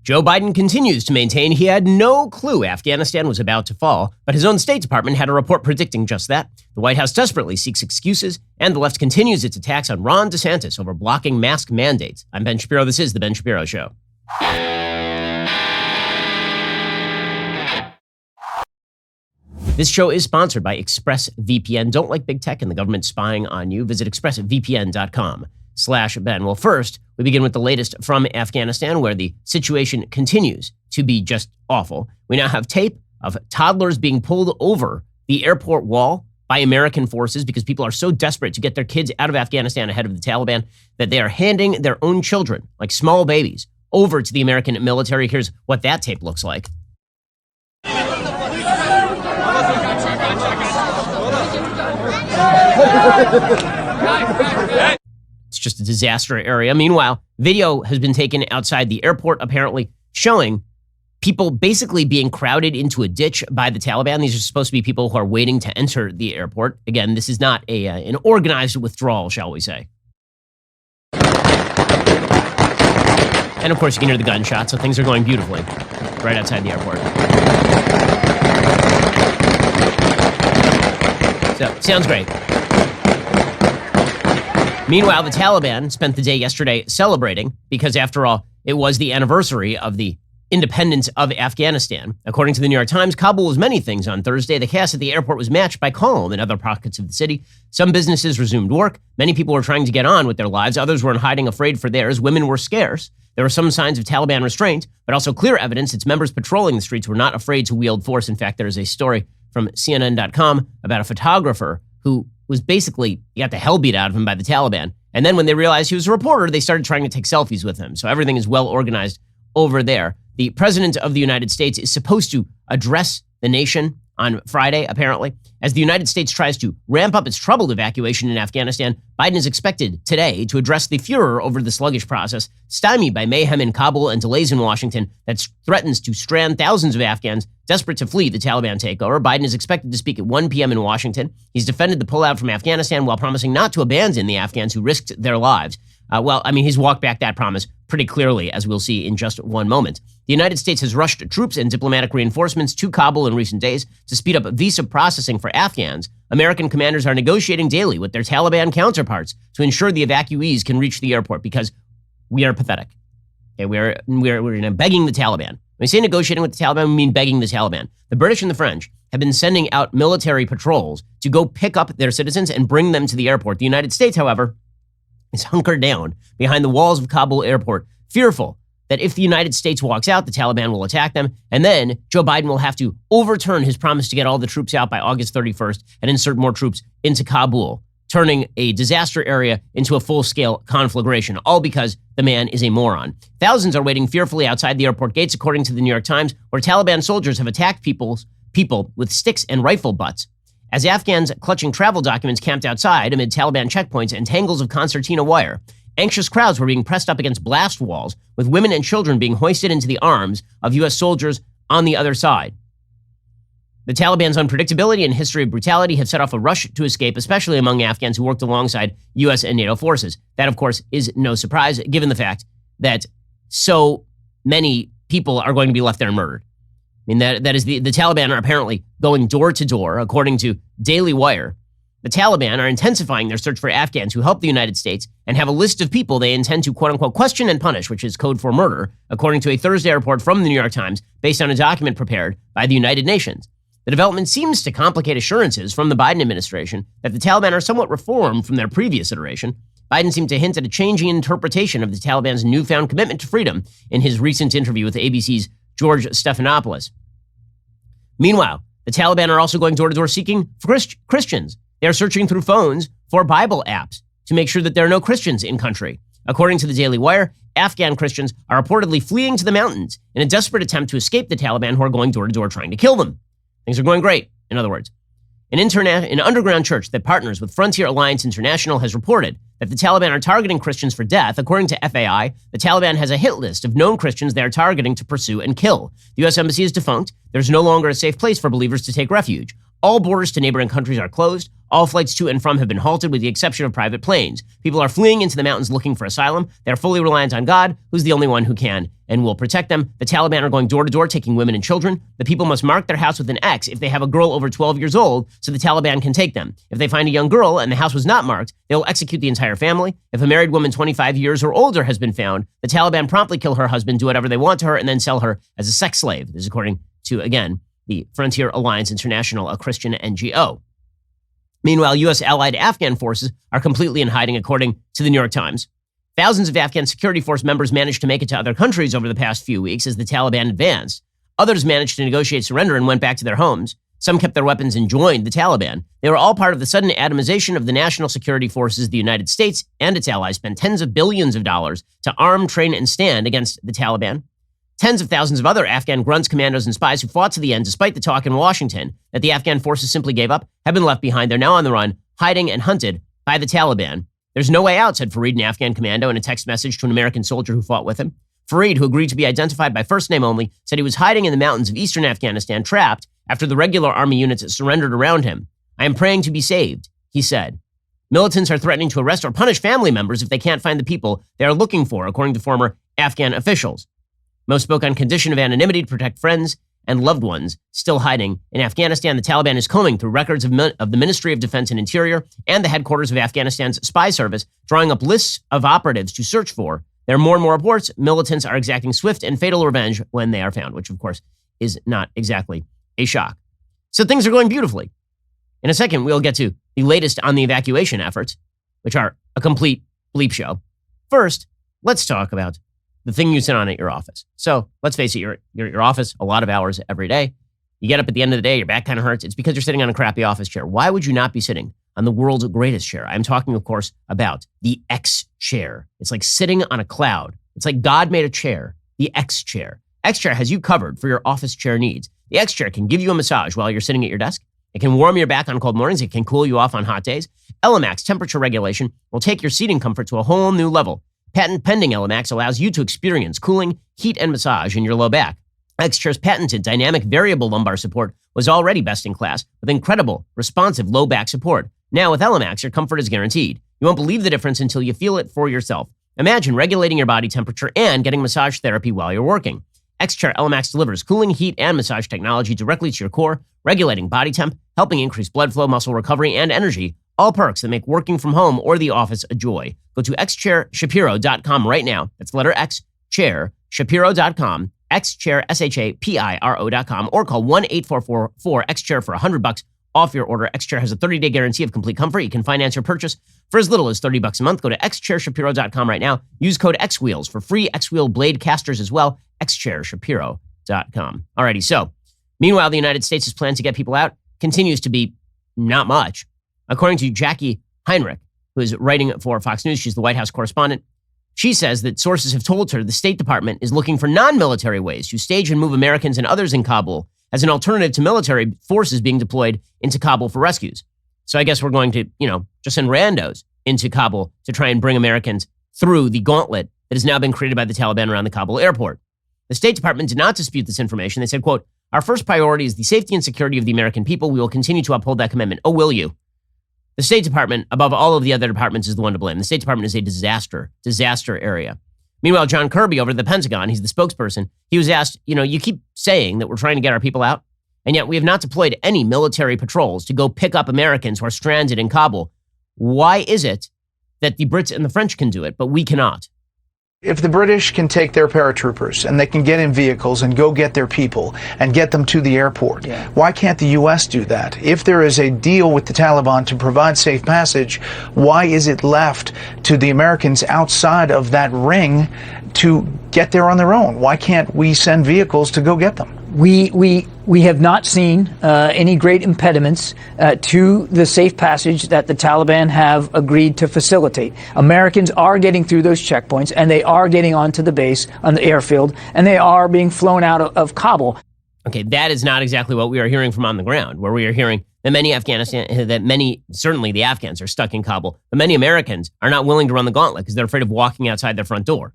Joe Biden continues to maintain he had no clue Afghanistan was about to fall, but his own State Department had a report predicting just that. The White House desperately seeks excuses, and the left continues its attacks on Ron DeSantis over blocking mask mandates. I'm Ben Shapiro. This is The Ben Shapiro Show. This show is sponsored by ExpressVPN. Don't like big tech and the government spying on you. Visit expressvpn.com/Ben. Well, first, we begin with the latest from Afghanistan, where the situation continues to be just awful. We now have tape of toddlers being pulled over the airport wall by American forces because people are so desperate to get their kids out of Afghanistan ahead of the Taliban that they are handing their own children, like small babies, over to the American military. Here's what that tape looks like. It's just a disaster area. Meanwhile, video has been taken outside the airport, apparently showing people basically being crowded into a ditch by the Taliban. These are supposed to be people who are waiting to enter the airport. Again, this is not an organized withdrawal, shall we say. And of course, you can hear the gunshots, so things are going beautifully right outside the airport. So, sounds great. Meanwhile, the Taliban spent the day yesterday celebrating because, after all, it was the anniversary of the independence of Afghanistan. According to the New York Times, Kabul was many things on Thursday. The chaos at the airport was matched by calm in other pockets of the city. Some businesses resumed work. Many people were trying to get on with their lives. Others were in hiding, afraid for theirs. Women were scarce. There were some signs of Taliban restraint, but also clear evidence its members patrolling the streets were not afraid to wield force. In fact, there is a story from CNN.com about a photographer who was basically, he got the hell beat out of him by the Taliban. And then when they realized he was a reporter, they started trying to take selfies with him. So everything is well organized over there. The president of the United States is supposed to address the nation on Friday, apparently. As the United States tries to ramp up its troubled evacuation in Afghanistan, Biden is expected today to address the furor over the sluggish process, stymied by mayhem in Kabul and delays in Washington that threatens to strand thousands of Afghans desperate to flee the Taliban takeover. Biden is expected to speak at 1 p.m. in Washington. He's defended the pullout from Afghanistan while promising not to abandon the Afghans who risked their lives. He's walked back that promise pretty clearly, as we'll see in just one moment. The United States has rushed troops and diplomatic reinforcements to Kabul in recent days to speed up visa processing for Afghans. American commanders are negotiating daily with their Taliban counterparts to ensure the evacuees can reach the airport because we are pathetic. Okay, we're begging the Taliban. When we say negotiating with the Taliban, we mean begging the Taliban. The British and the French have been sending out military patrols to go pick up their citizens and bring them to the airport. The United States, however, is hunkered down behind the walls of Kabul airport, fearful that if the United States walks out, the Taliban will attack them, and then Joe Biden will have to overturn his promise to get all the troops out by August 31st and insert more troops into Kabul, turning a disaster area into a full-scale conflagration, all because the man is a moron. Thousands are waiting fearfully outside the airport gates, according to the New York Times, where Taliban soldiers have attacked people with sticks and rifle butts. As Afghans clutching travel documents camped outside amid Taliban checkpoints and tangles of concertina wire, anxious crowds were being pressed up against blast walls, with women and children being hoisted into the arms of U.S. soldiers on the other side. The Taliban's unpredictability and history of brutality have set off a rush to escape, especially among Afghans who worked alongside U.S. and NATO forces. That, of course, is no surprise, given the fact that so many people are going to be left there and murdered. I mean, that is the Taliban are apparently going door to door, according to Daily Wire. The Taliban are intensifying their search for Afghans who helped the United States and have a list of people they intend to, quote unquote, question and punish, which is code for murder, according to a Thursday report from the New York Times based on a document prepared by the United Nations. The development seems to complicate assurances from the Biden administration that the Taliban are somewhat reformed from their previous iteration. Biden seemed to hint at a changing interpretation of the Taliban's newfound commitment to freedom in his recent interview with ABC's George Stephanopoulos. Meanwhile, the Taliban are also going door-to-door seeking Christians. They are searching through phones for Bible apps to make sure that there are no Christians in country. According to the Daily Wire, Afghan Christians are reportedly fleeing to the mountains in a desperate attempt to escape the Taliban, who are going door-to-door trying to kill them. Things are going great, in other words. An underground church that partners with Frontier Alliance International has reported that the Taliban are targeting Christians for death. According to FAI, the Taliban has a hit list of known Christians they are targeting to pursue and kill. The U.S. Embassy is defunct. There's no longer a safe place for believers to take refuge. All borders to neighboring countries are closed. All flights to and from have been halted with the exception of private planes. People are fleeing into the mountains looking for asylum. They're fully reliant on God, who's the only one who can and will protect them. The Taliban are going door to door, taking women and children. The people must mark their house with an X if they have a girl over 12 years old, so the Taliban can take them. If they find a young girl and the house was not marked, they'll execute the entire family. If a married woman 25 years or older has been found, the Taliban promptly kill her husband, do whatever they want to her, and then sell her as a sex slave. This is according to, again, the Frontier Alliance International, a Christian NGO. Meanwhile, U.S. allied Afghan forces are completely in hiding, according to the New York Times. Thousands of Afghan security force members managed to make it to other countries over the past few weeks as the Taliban advanced. Others managed to negotiate surrender and went back to their homes. Some kept their weapons and joined the Taliban. They were all part of the sudden atomization of the national security forces. The United States and its allies spent tens of billions of dollars to arm, train, and stand against the Taliban. Tens of thousands of other Afghan grunts, commandos, and spies who fought to the end despite the talk in Washington that the Afghan forces simply gave up have been left behind. They're now on the run, hiding and hunted by the Taliban. There's no way out, said Fareed, an Afghan commando, in a text message to an American soldier who fought with him. Fareed, who agreed to be identified by first name only, said he was hiding in the mountains of eastern Afghanistan, trapped after the regular army units surrendered around him. I am praying to be saved, he said. Militants are threatening to arrest or punish family members if they can't find the people they are looking for, according to former Afghan officials. Most spoke on condition of anonymity to protect friends and loved ones still hiding in Afghanistan. The Taliban is combing through records of the Ministry of Defense and Interior and the headquarters of Afghanistan's spy service, drawing up lists of operatives to search for. There are more and more reports. Militants are exacting swift and fatal revenge when they are found, which, of course, is not exactly a shock. So things are going beautifully. In a second, we'll get to the latest on the evacuation efforts, which are a complete bleep show. First, let's talk about the thing you sit on at your office. So let's face it, you're at your office a lot of hours every day. You get up at the end of the day, your back kind of hurts. It's because you're sitting on a crappy office chair. Why would you not be sitting on the world's greatest chair? I'm talking, of course, about the X chair. It's like sitting on a cloud. It's like God made a chair, the X chair. X chair has you covered for your office chair needs. The X chair can give you a massage while you're sitting at your desk. It can warm your back on cold mornings. It can cool you off on hot days. Elemax temperature regulation will take your seating comfort to a whole new level. Patent pending Elemax allows you to experience cooling, heat, and massage in your low back. X-Chair's patented dynamic variable lumbar support was already best in class with incredible, responsive low back support. Now with Elemax, your comfort is guaranteed. You won't believe the difference until you feel it for yourself. Imagine regulating your body temperature and getting massage therapy while you're working. X-Chair Elemax delivers cooling, heat, and massage technology directly to your core, regulating body temp, helping increase blood flow, muscle recovery, and energy. All perks that make working from home or the office a joy. Go to xchairshapiro.com right now. That's letter X, chair, Shapiro.com, xchair, SHAPIRO.com, or call 1-844-4XChair for $100 off your order. Xchair has a 30-day guarantee of complete comfort. You can finance your purchase for as little as $30 a month. Go to xchairshapiro.com right now. Use code XWheels for free X-Wheel blade casters as well. xchairshapiro.com. Alrighty, so meanwhile, the United States' plan to get people out continues to be not much. According to Jackie Heinrich, who is writing for Fox News, she's the White House correspondent, she says that sources have told her the State Department is looking for non-military ways to stage and move Americans and others in Kabul as an alternative to military forces being deployed into Kabul for rescues. So I guess we're going to, just send randos into Kabul to try and bring Americans through the gauntlet that has now been created by the Taliban around the Kabul airport. The State Department did not dispute this information. They said, quote, "Our first priority is the safety and security of the American people. We will continue to uphold that commitment." Oh, will you? The State Department, above all of the other departments, is the one to blame. The State Department is a disaster area. Meanwhile, John Kirby over at the Pentagon, he's the spokesperson, he was asked, you keep saying that we're trying to get our people out, and yet we have not deployed any military patrols to go pick up Americans who are stranded in Kabul. Why is it that the Brits and the French can do it, but we cannot? If the British can take their paratroopers and they can get in vehicles and go get their people and get them to the airport, why can't the U.S. do that? If there is a deal with the Taliban to provide safe passage, why is it left to the Americans outside of that ring to get there on their own? Why can't we send vehicles to go get them? We have not seen any great impediments to the safe passage that the Taliban have agreed to facilitate. Americans are getting through those checkpoints, and they are getting onto the base on the airfield, and they are being flown out of Kabul. Okay, that is not exactly what we are hearing from on the ground, where we are hearing that certainly the Afghans are stuck in Kabul, but many Americans are not willing to run the gauntlet because they're afraid of walking outside their front door.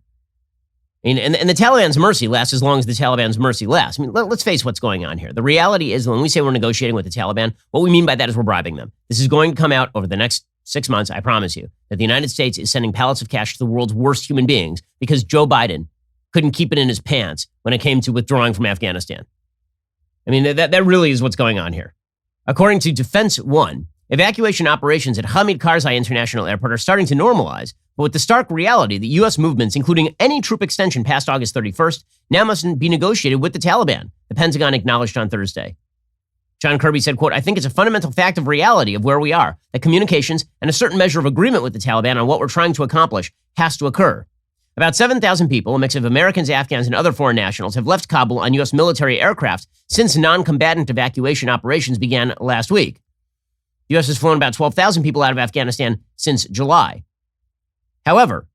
I mean, and the Taliban's mercy lasts as long as the Taliban's mercy lasts. I mean, let's face what's going on here. The reality is when we say we're negotiating with the Taliban, what we mean by that is we're bribing them. This is going to come out over the next 6 months, I promise you, that the United States is sending pallets of cash to the world's worst human beings because Joe Biden couldn't keep it in his pants when it came to withdrawing from Afghanistan. I mean, that really is what's going on here. According to Defense One, evacuation operations at Hamid Karzai International Airport are starting to normalize, but with the stark reality that U.S. movements, including any troop extension past August 31st, now must be negotiated with the Taliban, the Pentagon acknowledged on Thursday. John Kirby said, quote, "I think it's a fundamental fact of reality of where we are, that communications and a certain measure of agreement with the Taliban on what we're trying to accomplish has to occur." About 7,000 people, a mix of Americans, Afghans, and other foreign nationals, have left Kabul on U.S. military aircraft since non-combatant evacuation operations began last week. The U.S. has flown about 12,000 people out of Afghanistan since July. However,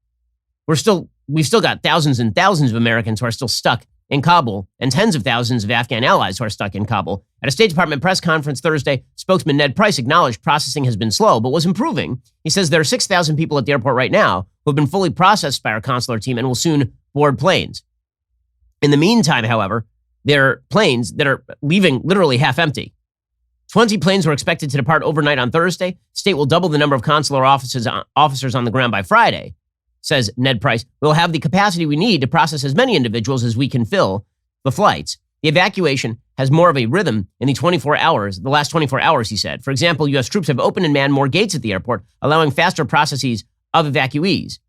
we've still got thousands and thousands of Americans who are still stuck in Kabul and tens of thousands of Afghan allies who are stuck in Kabul. At a State Department press conference Thursday, spokesman Ned Price acknowledged processing has been slow, but was improving. He says there are 6,000 people at the airport right now who have been fully processed by our consular team and will soon board planes. In the meantime, however, there are planes that are leaving literally half empty. 20 planes were expected to depart overnight on Thursday. State will double the number of consular officers on the ground by Friday, says Ned Price. We'll have the capacity we need to process as many individuals as we can fill the flights. The evacuation has more of a rhythm in the last 24 hours, he said. For example, U.S. troops have opened and manned more gates at the airport, allowing faster processes of evacuees.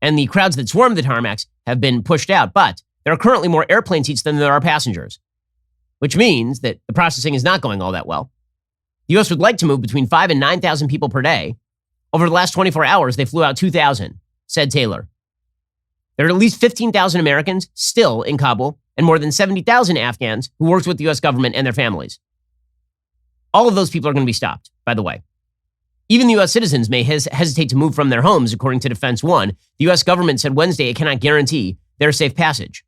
And the crowds that swarmed the tarmacs have been pushed out, but there are currently more airplane seats than there are passengers, which means that the processing is not going all that well. The U.S. would like to move between 5,000 and 9,000 people per day. Over the last 24 hours, they flew out 2,000, said Taylor. There are at least 15,000 Americans still in Kabul and more than 70,000 Afghans who worked with the U.S. government and their families. All of those people are going to be stopped, by the way. Even the U.S. citizens may hesitate to move from their homes, according to Defense One. The U.S. government said Wednesday it cannot guarantee their safe passage.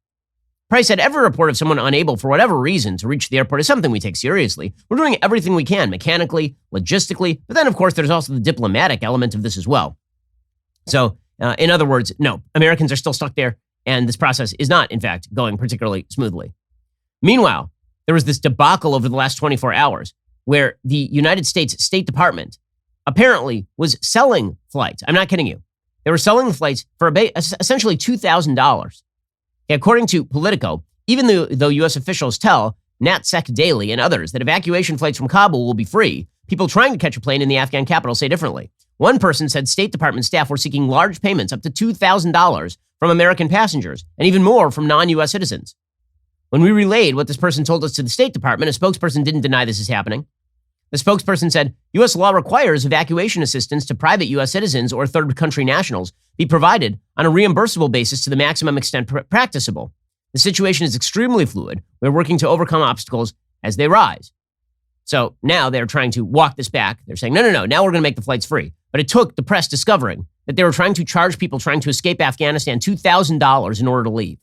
Price said every report of someone unable for whatever reason to reach the airport is something we take seriously. We're doing everything we can, mechanically, logistically, but then, of course, there's also the diplomatic element of this as well. So, in other words, no, Americans are still stuck there, and this process is not, in fact, going particularly smoothly. Meanwhile, there was this debacle over the last 24 hours where the United States State Department apparently was selling flights. I'm not kidding you. They were selling the flights for essentially $2,000. According to Politico, even though U.S. officials tell NatSec Daily and others that evacuation flights from Kabul will be free, people trying to catch a plane in the Afghan capital say differently. One person said State Department staff were seeking large payments up to $2,000 from American passengers and even more from non-U.S. citizens. When we relayed what this person told us to the State Department, a spokesperson didn't deny this is happening. The spokesperson said, U.S. law requires evacuation assistance to private U.S. citizens or third country nationals be provided on a reimbursable basis to the maximum extent practicable. The situation is extremely fluid. We're working to overcome obstacles as they rise. So now they're trying to walk this back. They're saying, no, now we're going to make the flights free. But it took the press discovering that they were trying to charge people trying to escape Afghanistan $2,000 in order to leave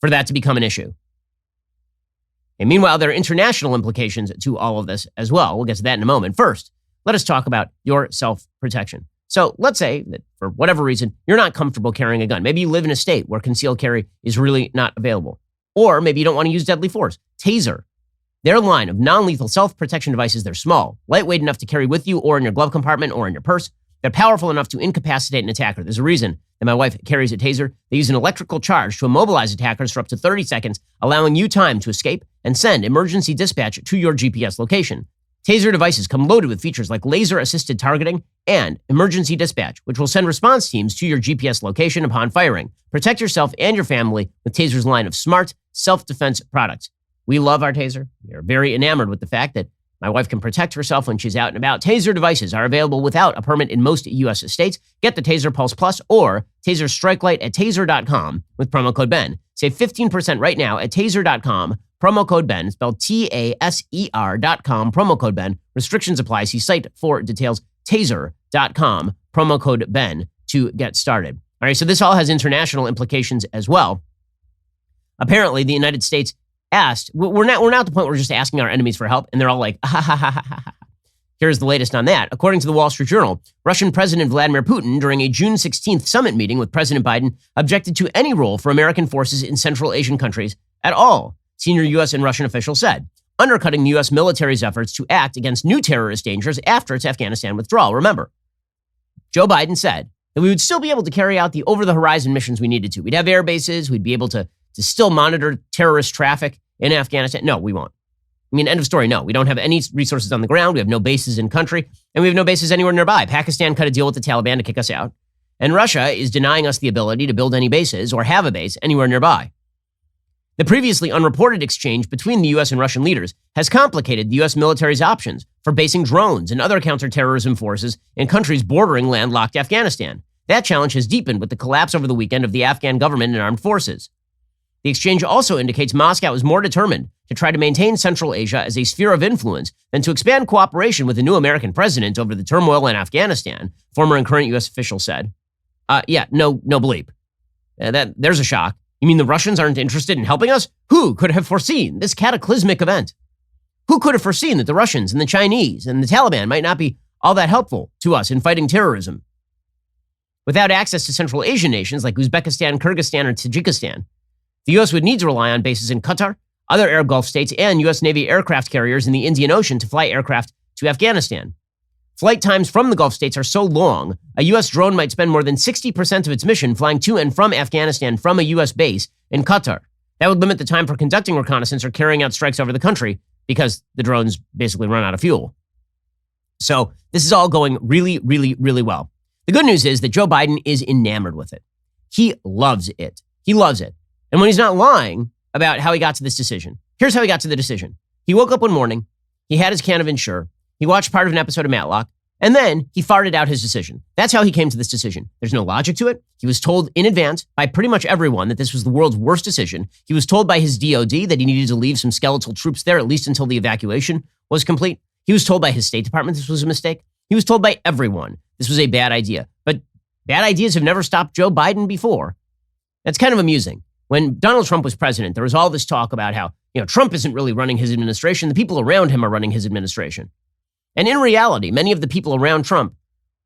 for that to become an issue. And meanwhile, there are international implications to all of this as well. We'll get to that in a moment. First, let us talk about your self-protection. So let's say that for whatever reason, you're not comfortable carrying a gun. Maybe you live in a state where concealed carry is really not available. Or maybe you don't want to use deadly force. Taser. Their line of non-lethal self-protection devices, they're small, lightweight enough to carry with you or in your glove compartment or in your purse. They're powerful enough to incapacitate an attacker. There's a reason that my wife carries a taser. They use an electrical charge to immobilize attackers for up to 30 seconds, allowing you time to escape and send emergency dispatch to your GPS location. Taser devices come loaded with features like laser-assisted targeting and emergency dispatch, which will send response teams to your GPS location upon firing. Protect yourself and your family with Taser's line of smart self-defense products. We love our Taser. We are very enamored with the fact that my wife can protect herself when she's out and about. Taser devices are available without a permit in most U.S. states. Get the Taser Pulse Plus or Taser Strike Light at taser.com with promo code Ben. Save 15% right now at taser.com. Promo code Ben, spelled TASER.com. Promo code Ben. Restrictions apply. See site for details. Taser.com. Promo code Ben to get started. All right, so this all has international implications as well. Apparently, the United States asked, we're now at the point where we're just asking our enemies for help, and they're all like, ha, ha, ha, ha, ha. Here's the latest on that. According to the Wall Street Journal, Russian President Vladimir Putin, during a June 16th summit meeting with President Biden, objected to any role for American forces in Central Asian countries at all, senior U.S. and Russian officials said, undercutting the U.S. military's efforts to act against new terrorist dangers after its Afghanistan withdrawal. Remember, Joe Biden said that we would still be able to carry out the over-the-horizon missions we needed to. We'd have air bases. We'd be able to still monitor terrorist traffic in Afghanistan. No, we won't. I mean, end of story. No, we don't have any resources on the ground. We have no bases in country, and we have no bases anywhere nearby. Pakistan cut a deal with the Taliban to kick us out, and Russia is denying us the ability to build any bases or have a base anywhere nearby. The previously unreported exchange between the U.S. and Russian leaders has complicated the U.S. military's options for basing drones and other counterterrorism forces in countries bordering landlocked Afghanistan. That challenge has deepened with the collapse over the weekend of the Afghan government and armed forces. The exchange also indicates Moscow is more determined to try to maintain Central Asia as a sphere of influence than to expand cooperation with the new American president over the turmoil in Afghanistan, former and current U.S. officials said. No bleep. There's a shock. You mean the Russians aren't interested in helping us? Who could have foreseen this cataclysmic event? Who could have foreseen that the Russians and the Chinese and the Taliban might not be all that helpful to us in fighting terrorism? Without access to Central Asian nations like Uzbekistan, Kyrgyzstan, or Tajikistan, the U.S. would need to rely on bases in Qatar, other Arab Gulf states, and U.S. Navy aircraft carriers in the Indian Ocean to fly aircraft to Afghanistan. Flight times from the Gulf states are so long, a U.S. drone might spend more than 60% of its mission flying to and from Afghanistan from a U.S. base in Qatar. That would limit the time for conducting reconnaissance or carrying out strikes over the country because the drones basically run out of fuel. So this is all going really, really, really well. The good news is that Joe Biden is enamored with it. He loves it. He loves it. And when he's not lying about how he got to this decision, here's how he got to the decision. He woke up one morning, he had his can of Ensure, he watched part of an episode of Matlock, and then he farted out his decision. That's how he came to this decision. There's no logic to it. He was told in advance by pretty much everyone that this was the world's worst decision. He was told by his DOD that he needed to leave some skeletal troops there, at least until the evacuation was complete. He was told by his State Department this was a mistake. He was told by everyone this was a bad idea. But bad ideas have never stopped Joe Biden before. That's kind of amusing. When Donald Trump was president, there was all this talk about how, Trump isn't really running his administration. The people around him are running his administration. And in reality, many of the people around Trump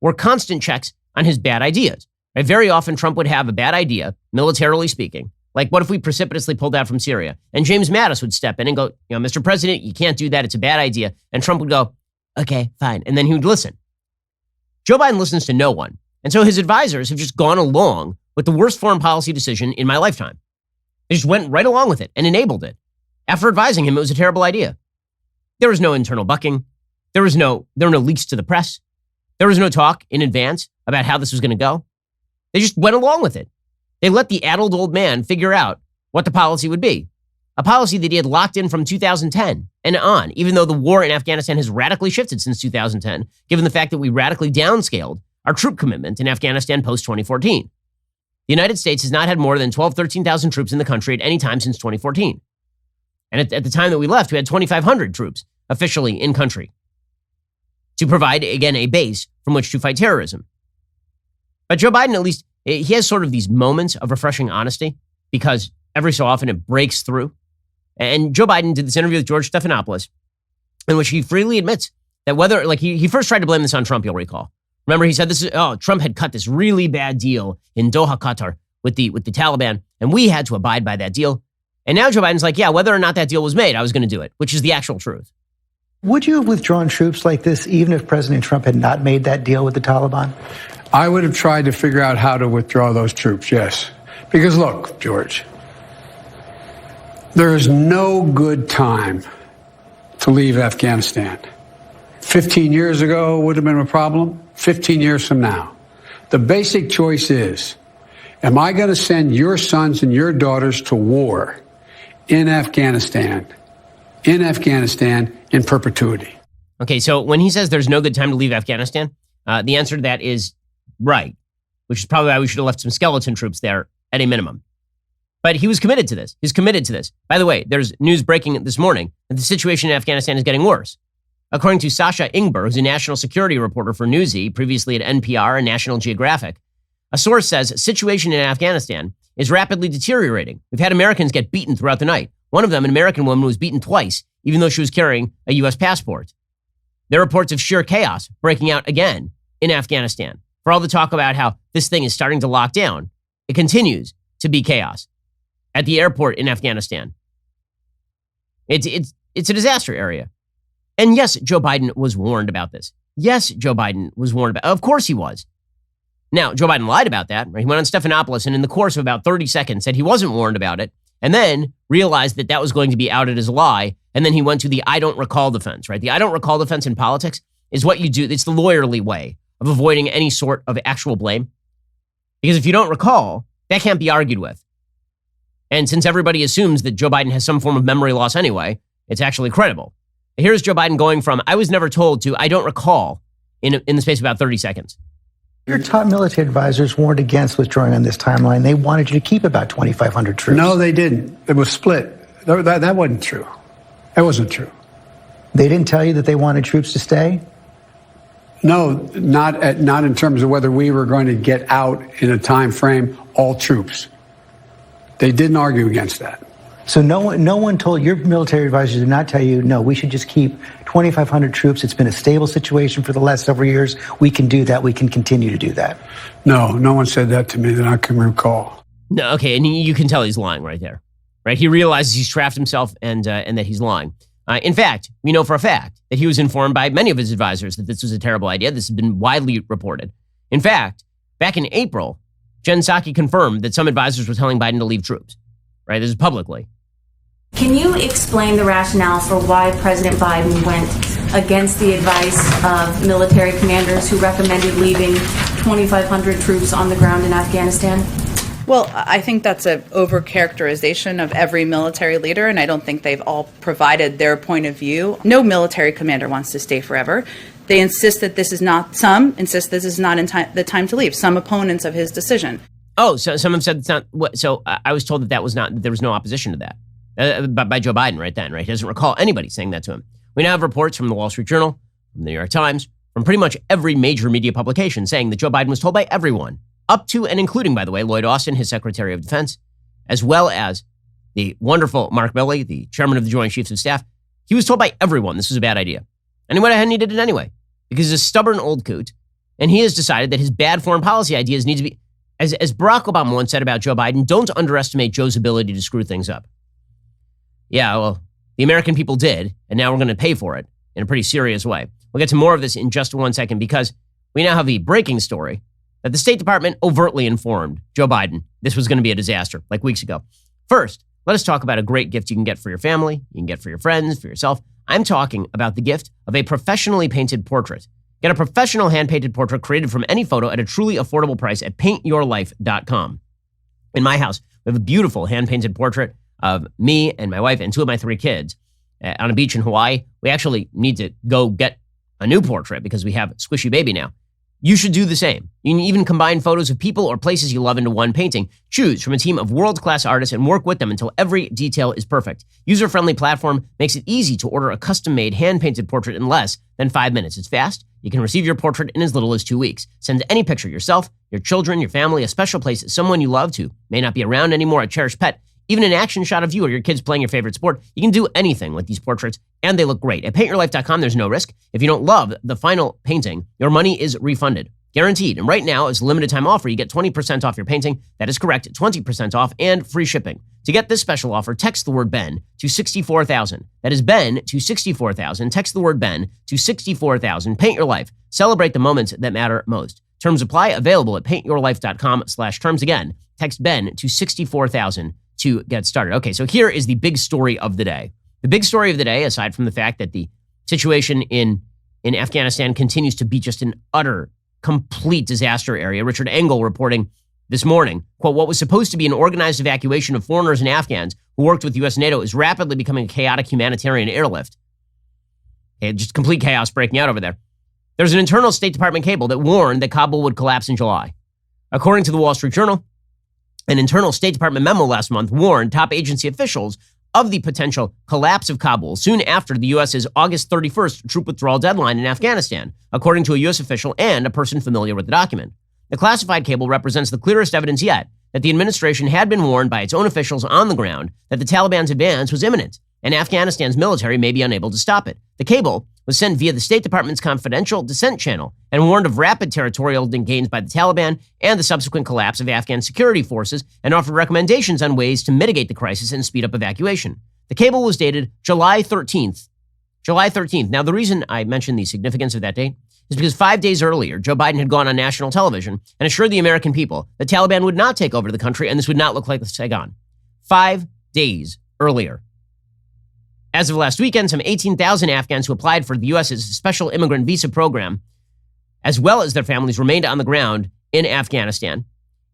were constant checks on his bad ideas. Right? Very often, Trump would have a bad idea, militarily speaking. Like, what if we precipitously pulled out from Syria? And James Mattis would step in and go, Mr. President, you can't do that. It's a bad idea. And Trump would go, okay, fine. And then he would listen. Joe Biden listens to no one. And so his advisors have just gone along with the worst foreign policy decision in my lifetime. They just went right along with it and enabled it. After advising him, it was a terrible idea. There was no internal bucking. There were no leaks to the press. There was no talk in advance about how this was going to go. They just went along with it. They let the addled old man figure out what the policy would be. A policy that he had locked in from 2010 and on, even though the war in Afghanistan has radically shifted since 2010, given the fact that we radically downscaled our troop commitment in Afghanistan post-2014. The United States has not had more than 13,000 troops in the country at any time since 2014. And at the time that we left, we had 2,500 troops officially in country to provide, again, a base from which to fight terrorism. But Joe Biden, at least, he has sort of these moments of refreshing honesty because every so often it breaks through. And Joe Biden did this interview with George Stephanopoulos in which he freely admits that whether, he first tried to blame this on Trump, you'll recall. Remember, he said Trump had cut this really bad deal in Doha, Qatar with the Taliban, and we had to abide by that deal. And now Joe Biden's like, whether or not that deal was made, I was going to do it, which is the actual truth. Would you have withdrawn troops like this even if President Trump had not made that deal with the Taliban? I would have tried to figure out how to withdraw those troops, yes. Because look, George, there is no good time to leave Afghanistan. 15 years ago would have been a problem. 15 years from now. The basic choice is, am I going to send your sons and your daughters to war in Afghanistan in perpetuity? Okay, so when he says there's no good time to leave Afghanistan, the answer to that is right, which is probably why we should have left some skeleton troops there at a minimum. But he was committed to this. He's committed to this. By the way, there's news breaking this morning that the situation in Afghanistan is getting worse. According to Sasha Ingber, who's a national security reporter for Newsy, previously at NPR and National Geographic, a source says situation in Afghanistan is rapidly deteriorating. We've had Americans get beaten throughout the night. One of them, an American woman, was beaten twice, even though she was carrying a U.S. passport. There are reports of sheer chaos breaking out again in Afghanistan. For all the talk about how this thing is starting to lock down, it continues to be chaos at the airport in Afghanistan. It's a disaster area. And yes, Joe Biden was warned about this. Yes, Joe Biden was warned about it. Of course he was. Now, Joe Biden lied about that. Right? He went on Stephanopoulos and in the course of about 30 seconds said he wasn't warned about it and then realized that that was going to be outed as a lie. And then he went to the I don't recall defense, right? The I don't recall defense in politics is what you do. It's the lawyerly way of avoiding any sort of actual blame. Because if you don't recall, that can't be argued with. And since everybody assumes that Joe Biden has some form of memory loss anyway, it's actually credible. Here's Joe Biden going from I was never told to I don't recall in the space of about 30 seconds. Your top military advisors warned against withdrawing on this timeline. They wanted you to keep about 2,500 troops. No, they didn't. It was split. That wasn't true. That wasn't true. They didn't tell you that they wanted troops to stay? No, not in terms of whether we were going to get out in a time frame, all troops. They didn't argue against that. So no one told your military advisors did not tell you, no, we should just keep 2,500 troops. It's been a stable situation for the last several years. We can do that. We can continue to do that. No one said that to me that I can recall. No, okay, and you can tell he's lying right there, right? He realizes he's trapped himself and that he's lying. In fact, we know for a fact that he was informed by many of his advisors that this was a terrible idea. This has been widely reported. In fact, back in April, Jen Psaki confirmed that some advisors were telling Biden to leave troops, right? This is publicly. Can you explain the rationale for why President Biden went against the advice of military commanders who recommended leaving 2,500 troops on the ground in Afghanistan? Well, I think that's an overcharacterization of every military leader, and I don't think they've all provided their point of view. No military commander wants to stay forever. They insist that this is not, the time to leave, some opponents of his decision. Oh, so some have said it's not, so I was told that was not, that there was no opposition to that. By Joe Biden right then, right? He doesn't recall anybody saying that to him. We now have reports from the Wall Street Journal, from the New York Times, from pretty much every major media publication saying that Joe Biden was told by everyone, up to and including, by the way, Lloyd Austin, his Secretary of Defense, as well as the wonderful Mark Milley, the chairman of the Joint Chiefs of Staff. He was told by everyone this was a bad idea. And he went ahead and he did it anyway, because he's a stubborn old coot, and he has decided that his bad foreign policy ideas need to be, as Barack Obama once said about Joe Biden, don't underestimate Joe's ability to screw things up. Yeah, well, the American people did, and now we're going to pay for it in a pretty serious way. We'll get to more of this in just 1 second because we now have the breaking story that the State Department overtly informed Joe Biden this was going to be a disaster like weeks ago. First, let us talk about a great gift you can get for your family, you can get for your friends, for yourself. I'm talking about the gift of a professionally painted portrait. Get a professional hand-painted portrait created from any photo at a truly affordable price at paintyourlife.com. In my house, we have a beautiful hand-painted portrait of me and my wife and 2 of my 3 kids on a beach in Hawaii. We actually need to go get a new portrait because we have Squishy Baby now. You should do the same. You can even combine photos of people or places you love into one painting. Choose from a team of world-class artists and work with them until every detail is perfect. User-friendly platform makes it easy to order a custom-made hand-painted portrait in less than 5 minutes. It's fast. You can receive your portrait in as little as 2 weeks. Send any picture, yourself, your children, your family, a special place, someone you love to, may not be around anymore, a cherished pet, even an action shot of you or your kids playing your favorite sport. You can do anything with these portraits, and they look great. At paintyourlife.com, there's no risk. If you don't love the final painting, your money is refunded. Guaranteed. And right now, as a limited time offer, you get 20% off your painting. That is correct, 20% off and free shipping. To get this special offer, text the word Ben to 64,000. That is Ben to 64,000. Text the word Ben to 64,000. Paint your life. Celebrate the moments that matter most. Terms apply. Available at paintyourlife.com/terms. Again, text Ben to 64,000 to get started. Okay, so here is the big story of the day. The big story of the day, aside from the fact that the situation in Afghanistan continues to be just an utter, complete disaster area. Richard Engel reporting this morning, quote, what was supposed to be an organized evacuation of foreigners and Afghans who worked with U.S. NATO is rapidly becoming a chaotic humanitarian airlift. Okay, just complete chaos breaking out over there. There's an internal State Department cable that warned that Kabul would collapse in July. According to the Wall Street Journal, an internal State Department memo last month warned top agency officials of the potential collapse of Kabul soon after the U.S.'s August 31st troop withdrawal deadline in Afghanistan, according to a U.S. official and a person familiar with the document. The classified cable represents the clearest evidence yet that the administration had been warned by its own officials on the ground that the Taliban's advance was imminent and Afghanistan's military may be unable to stop it. The cable was sent via the State Department's confidential dissent channel and warned of rapid territorial gains by the Taliban and the subsequent collapse of Afghan security forces and offered recommendations on ways to mitigate the crisis and speed up evacuation. The cable was dated July 13th. July 13th. Now, the reason I mentioned the significance of that date is because 5 days earlier, Joe Biden had gone on national television and assured the American people the Taliban would not take over the country and this would not look like Saigon. 5 days earlier. As of last weekend, some 18,000 Afghans who applied for the U.S.'s special immigrant visa program, as well as their families, remained on the ground in Afghanistan.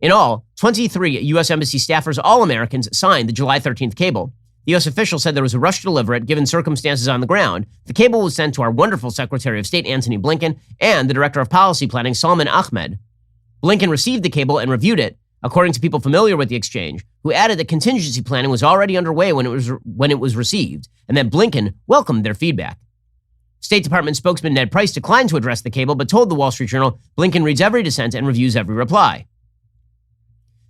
In all, 23 U.S. Embassy staffers, all Americans, signed the July 13th cable. The U.S. official said there was a rush to deliver it, given circumstances on the ground. The cable was sent to our wonderful Secretary of State, Antony Blinken, and the Director of Policy Planning, Salman Ahmed. Blinken received the cable and reviewed it, according to people familiar with the exchange, who added that contingency planning was already underway when it was received, and that Blinken welcomed their feedback. State Department spokesman Ned Price declined to address the cable, but told the Wall Street Journal Blinken reads every dissent and reviews every reply.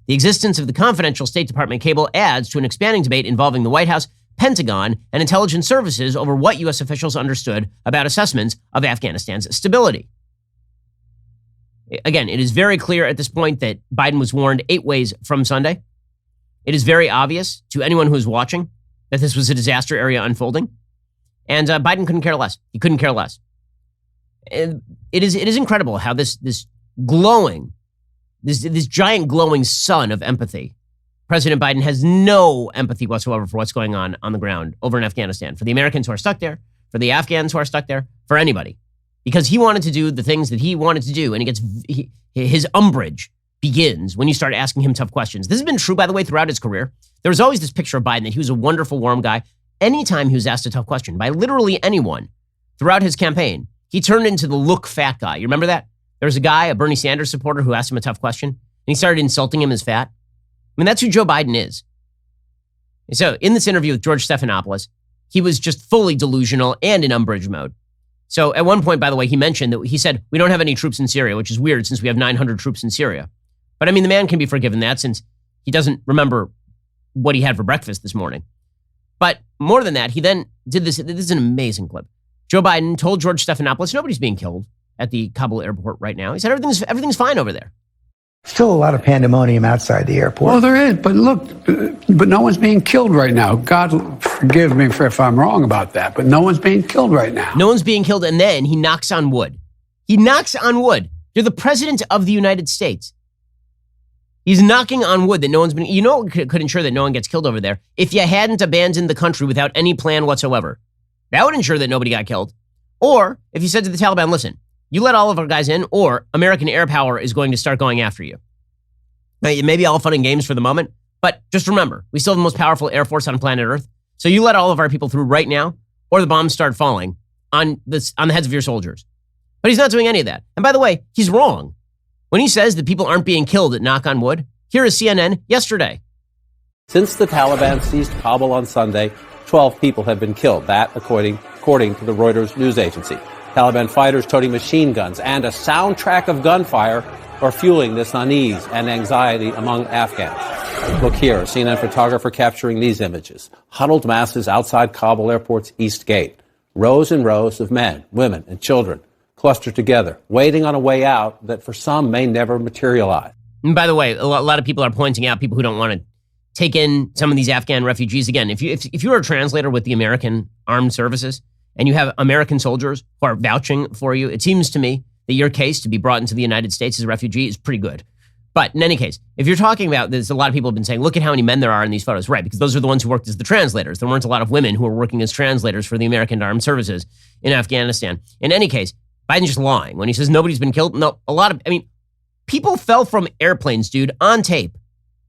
The existence of the confidential State Department cable adds to an expanding debate involving the White House, Pentagon, and intelligence services over what U.S. officials understood about assessments of Afghanistan's stability. Again, it is very clear at this point that Biden was warned 8 ways from Sunday. It is very obvious to anyone who is watching that this was a disaster area unfolding. And Biden couldn't care less. He couldn't care less. It is incredible how this giant glowing sun of empathy, President Biden has no empathy whatsoever for what's going on the ground over in Afghanistan, for the Americans who are stuck there, for the Afghans who are stuck there, for anybody. Because he wanted to do the things that he wanted to do, and his umbrage begins when you start asking him tough questions. This has been true, by the way, throughout his career. There was always this picture of Biden that he was a wonderful, warm guy. Anytime he was asked a tough question by literally anyone throughout his campaign, he turned into the look fat guy. You remember that? There was a guy, a Bernie Sanders supporter, who asked him a tough question, and he started insulting him as fat. I mean, that's who Joe Biden is. So in this interview with George Stephanopoulos, he was just fully delusional and in umbrage mode. So at one point, by the way, he mentioned that he said, we don't have any troops in Syria, which is weird since we have 900 troops in Syria. But I mean, the man can be forgiven that since he doesn't remember what he had for breakfast this morning. But more than that, he then did this. This is an amazing clip. Joe Biden told George Stephanopoulos, nobody's being killed at the Kabul airport right now. He said, everything's fine over there. Still a lot of pandemonium outside the airport. Well, there is, but look, but no one's being killed right now. God forgive me if I'm wrong about that, but no one's being killed right now. No one's being killed, and then he knocks on wood. He knocks on wood. You're the president of the United States. He's knocking on wood that no one's been, could ensure that no one gets killed over there if you hadn't abandoned the country without any plan whatsoever. That would ensure that nobody got killed. Or if you said to the Taliban, listen, you let all of our guys in, or American air power is going to start going after you. Now, it may be all fun and games for the moment, but just remember, we still have the most powerful air force on planet Earth. So you let all of our people through right now, or the bombs start falling on the heads of your soldiers. But he's not doing any of that. And by the way, he's wrong. When he says that people aren't being killed at knock on wood, here is CNN yesterday. Since the Taliban seized Kabul on Sunday, 12 people have been killed. That, according to the Reuters news agency. Taliban fighters toting machine guns and a soundtrack of gunfire are fueling this unease and anxiety among Afghans. Look here, a CNN photographer capturing these images. Huddled masses outside Kabul airport's East Gate. Rows and rows of men, women, and children clustered together, waiting on a way out that for some may never materialize. And by the way, a lot of people are pointing out people who don't want to take in some of these Afghan refugees. Again, if you're a translator with the American Armed Services and you have American soldiers who are vouching for you, it seems to me that your case to be brought into the United States as a refugee is pretty good. But in any case, if you're talking about this, a lot of people have been saying, look at how many men there are in these photos. Right, because those are the ones who worked as the translators. There weren't a lot of women who were working as translators for the American Armed Services in Afghanistan. In any case, Biden's just lying. When he says nobody's been killed, no, people fell from airplanes, dude, on tape.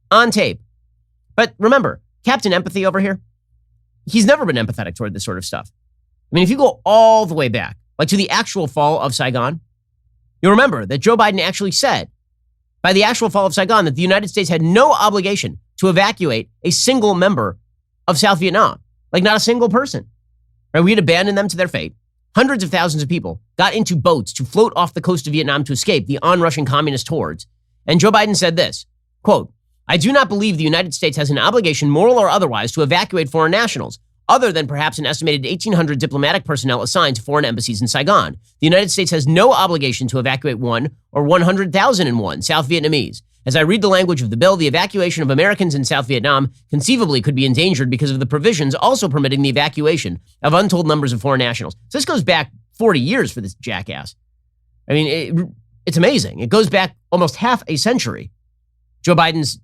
On tape. But remember, Captain Empathy over here, he's never been empathetic toward this sort of stuff. I mean, if you go all the way back, like to the actual fall of Saigon, you'll remember that Joe Biden actually said, by the actual fall of Saigon, that the United States had no obligation to evacuate a single member of South Vietnam. Like not a single person. Right? We had abandoned them to their fate. Hundreds of thousands of people got into boats to float off the coast of Vietnam to escape the onrushing communist hordes. And Joe Biden said this, quote, I do not believe the United States has an obligation, moral or otherwise, to evacuate foreign nationals. other than perhaps an estimated 1,800 diplomatic personnel assigned to foreign embassies in Saigon. The United States has no obligation to evacuate 1 or 100,001 South Vietnamese. As I read the language of the bill, the evacuation of Americans in South Vietnam conceivably could be endangered because of the provisions also permitting the evacuation of untold numbers of foreign nationals. So this goes back 40 years for this jackass. I mean, it's amazing. It goes back almost half a century. Joe Biden's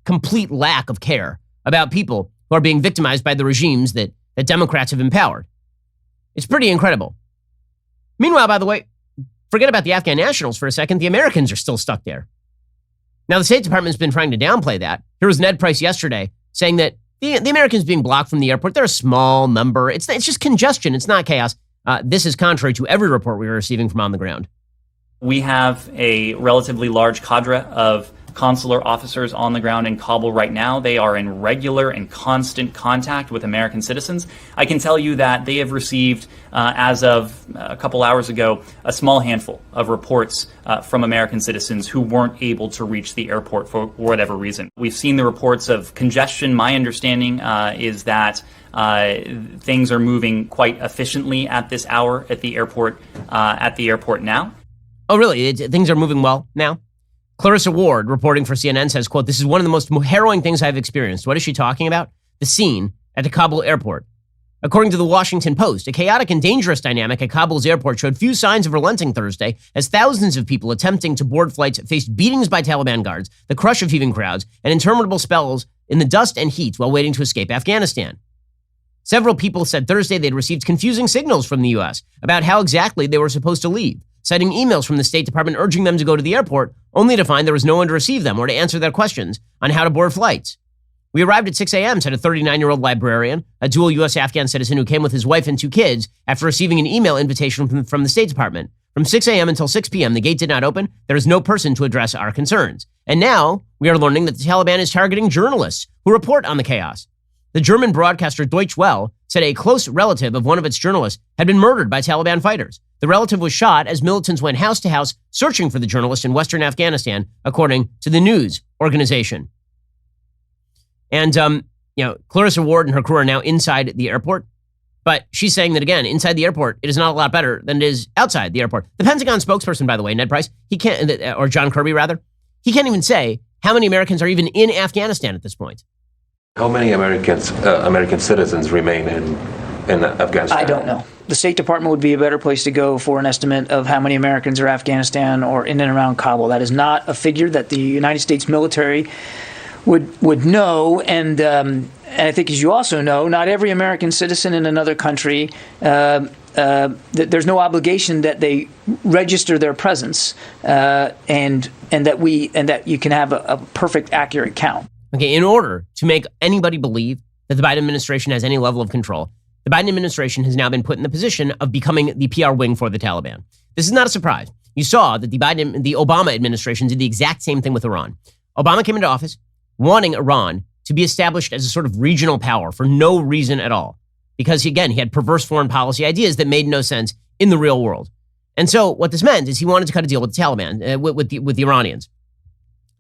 complete lack of care about people who are being victimized by the regimes that Democrats have empowered. It's pretty incredible. Meanwhile, by the way, forget about the Afghan nationals for a second. The Americans are still stuck there. Now, the State Department's been trying to downplay that. Here was Ned Price yesterday saying that the Americans being blocked from the airport, they're a small number. It's just congestion. It's not chaos. This is contrary to every report we are receiving from on the ground. We have a relatively large cadre of consular officers on the ground in Kabul right now. They are in regular and constant contact with American citizens. I can tell you that they have received, as of a couple hours ago, a small handful of reports from American citizens who weren't able to reach the airport for whatever reason. We've seen the reports of congestion. My understanding is that things are moving quite efficiently at this hour at the airport now. Oh, really? Things are moving well now? Clarissa Ward, reporting for CNN, says, quote, "This is one of the most harrowing things I've experienced." What is she talking about? The scene at the Kabul airport. According to the Washington Post, a chaotic and dangerous dynamic at Kabul's airport showed few signs of relenting Thursday as thousands of people attempting to board flights faced beatings by Taliban guards, the crush of heaving crowds, and interminable spells in the dust and heat while waiting to escape Afghanistan. Several people said Thursday they'd received confusing signals from the U.S. about how exactly they were supposed to leave, citing emails from the State Department urging them to go to the airport, only to find there was no one to receive them or to answer their questions on how to board flights. "We arrived at 6 a.m., said a 39-year-old librarian, a dual U.S.-Afghan citizen who came with his wife and 2 kids after receiving an email invitation from the State Department. From 6 a.m. until 6 p.m., the gate did not open. There is no person to address our concerns. And now we are learning that the Taliban is targeting journalists who report on the chaos. The German broadcaster Deutsche Welle said a close relative of one of its journalists had been murdered by Taliban fighters. The relative was shot as militants went house to house searching for the journalist in western Afghanistan, according to the news organization." And, Clarissa Ward and her crew are now inside the airport. But she's saying that, again, inside the airport, it is not a lot better than it is outside the airport. The Pentagon spokesperson, by the way, Ned Price, he can't, or John Kirby, rather, he can't even say how many Americans are even in Afghanistan at this point. How many American citizens remain in Afghanistan? I don't know. The State Department would be a better place to go for an estimate of how many Americans are in Afghanistan or in and around Kabul. That is not a figure that the United States military would know. And I think, as you also know, not every American citizen in another country, there's no obligation that they register their presence and that you can have a perfect, accurate count. Okay, in order to make anybody believe that the Biden administration has any level of control, the Biden administration has now been put in the position of becoming the PR wing for the Taliban. This is not a surprise. You saw that the Obama administration did the exact same thing with Iran. Obama came into office wanting Iran to be established as a sort of regional power for no reason at all. Because, again, he had perverse foreign policy ideas that made no sense in the real world. And so what this meant is he wanted to cut a deal with the Taliban, with the Iranians.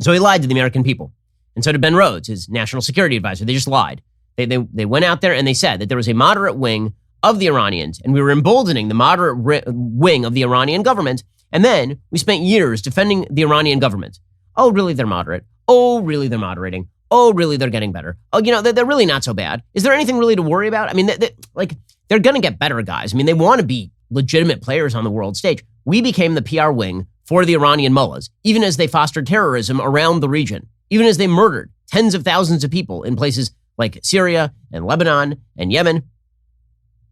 So he lied to the American people. And so did Ben Rhodes, his national security advisor. They just lied. They went out there and they said that there was a moderate wing of the Iranians, and we were emboldening the moderate wing of the Iranian government. And then we spent years defending the Iranian government. Oh, really, they're moderate. Oh, really, they're moderating. Oh, really, they're getting better. Oh, they're really not so bad. Is there anything really to worry about? I mean, they're going to get better, guys. I mean, they want to be legitimate players on the world stage. We became the PR wing for the Iranian mullahs, even as they fostered terrorism around the region, even as they murdered tens of thousands of people in places like Syria and Lebanon and Yemen,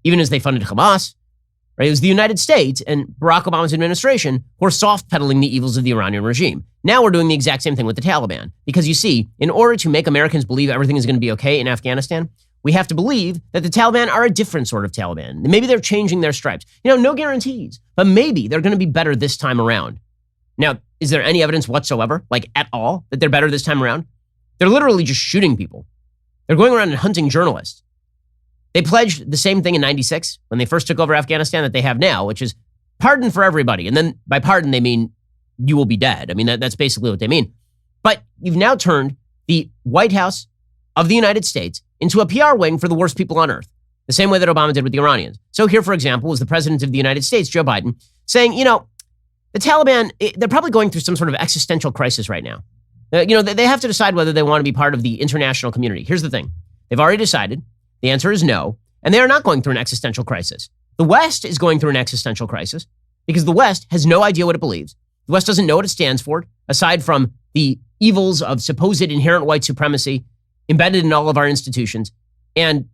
even as they funded Hamas. Right? It was the United States and Barack Obama's administration who were soft-pedaling the evils of the Iranian regime. Now we're doing the exact same thing with the Taliban. Because you see, in order to make Americans believe everything is going to be okay in Afghanistan, we have to believe that the Taliban are a different sort of Taliban. Maybe they're changing their stripes. No guarantees, but maybe they're going to be better this time around. Now, is there any evidence whatsoever, at all, that they're better this time around? They're literally just shooting people. They're going around and hunting journalists. They pledged the same thing in 96 when they first took over Afghanistan that they have now, which is pardon for everybody. And then by pardon, they mean you will be dead. I mean, that's basically what they mean. But you've now turned the White House of the United States into a PR wing for the worst people on earth, the same way that Obama did with the Iranians. So here, for example, is the president of the United States, Joe Biden, saying, the Taliban, they're probably going through some sort of existential crisis right now. They have to decide whether they want to be part of the international community. Here's the thing. They've already decided. The answer is no. And they are not going through an existential crisis. The West is going through an existential crisis because the West has no idea what it believes. The West doesn't know what it stands for, aside from the evils of supposed inherent white supremacy embedded in all of our institutions and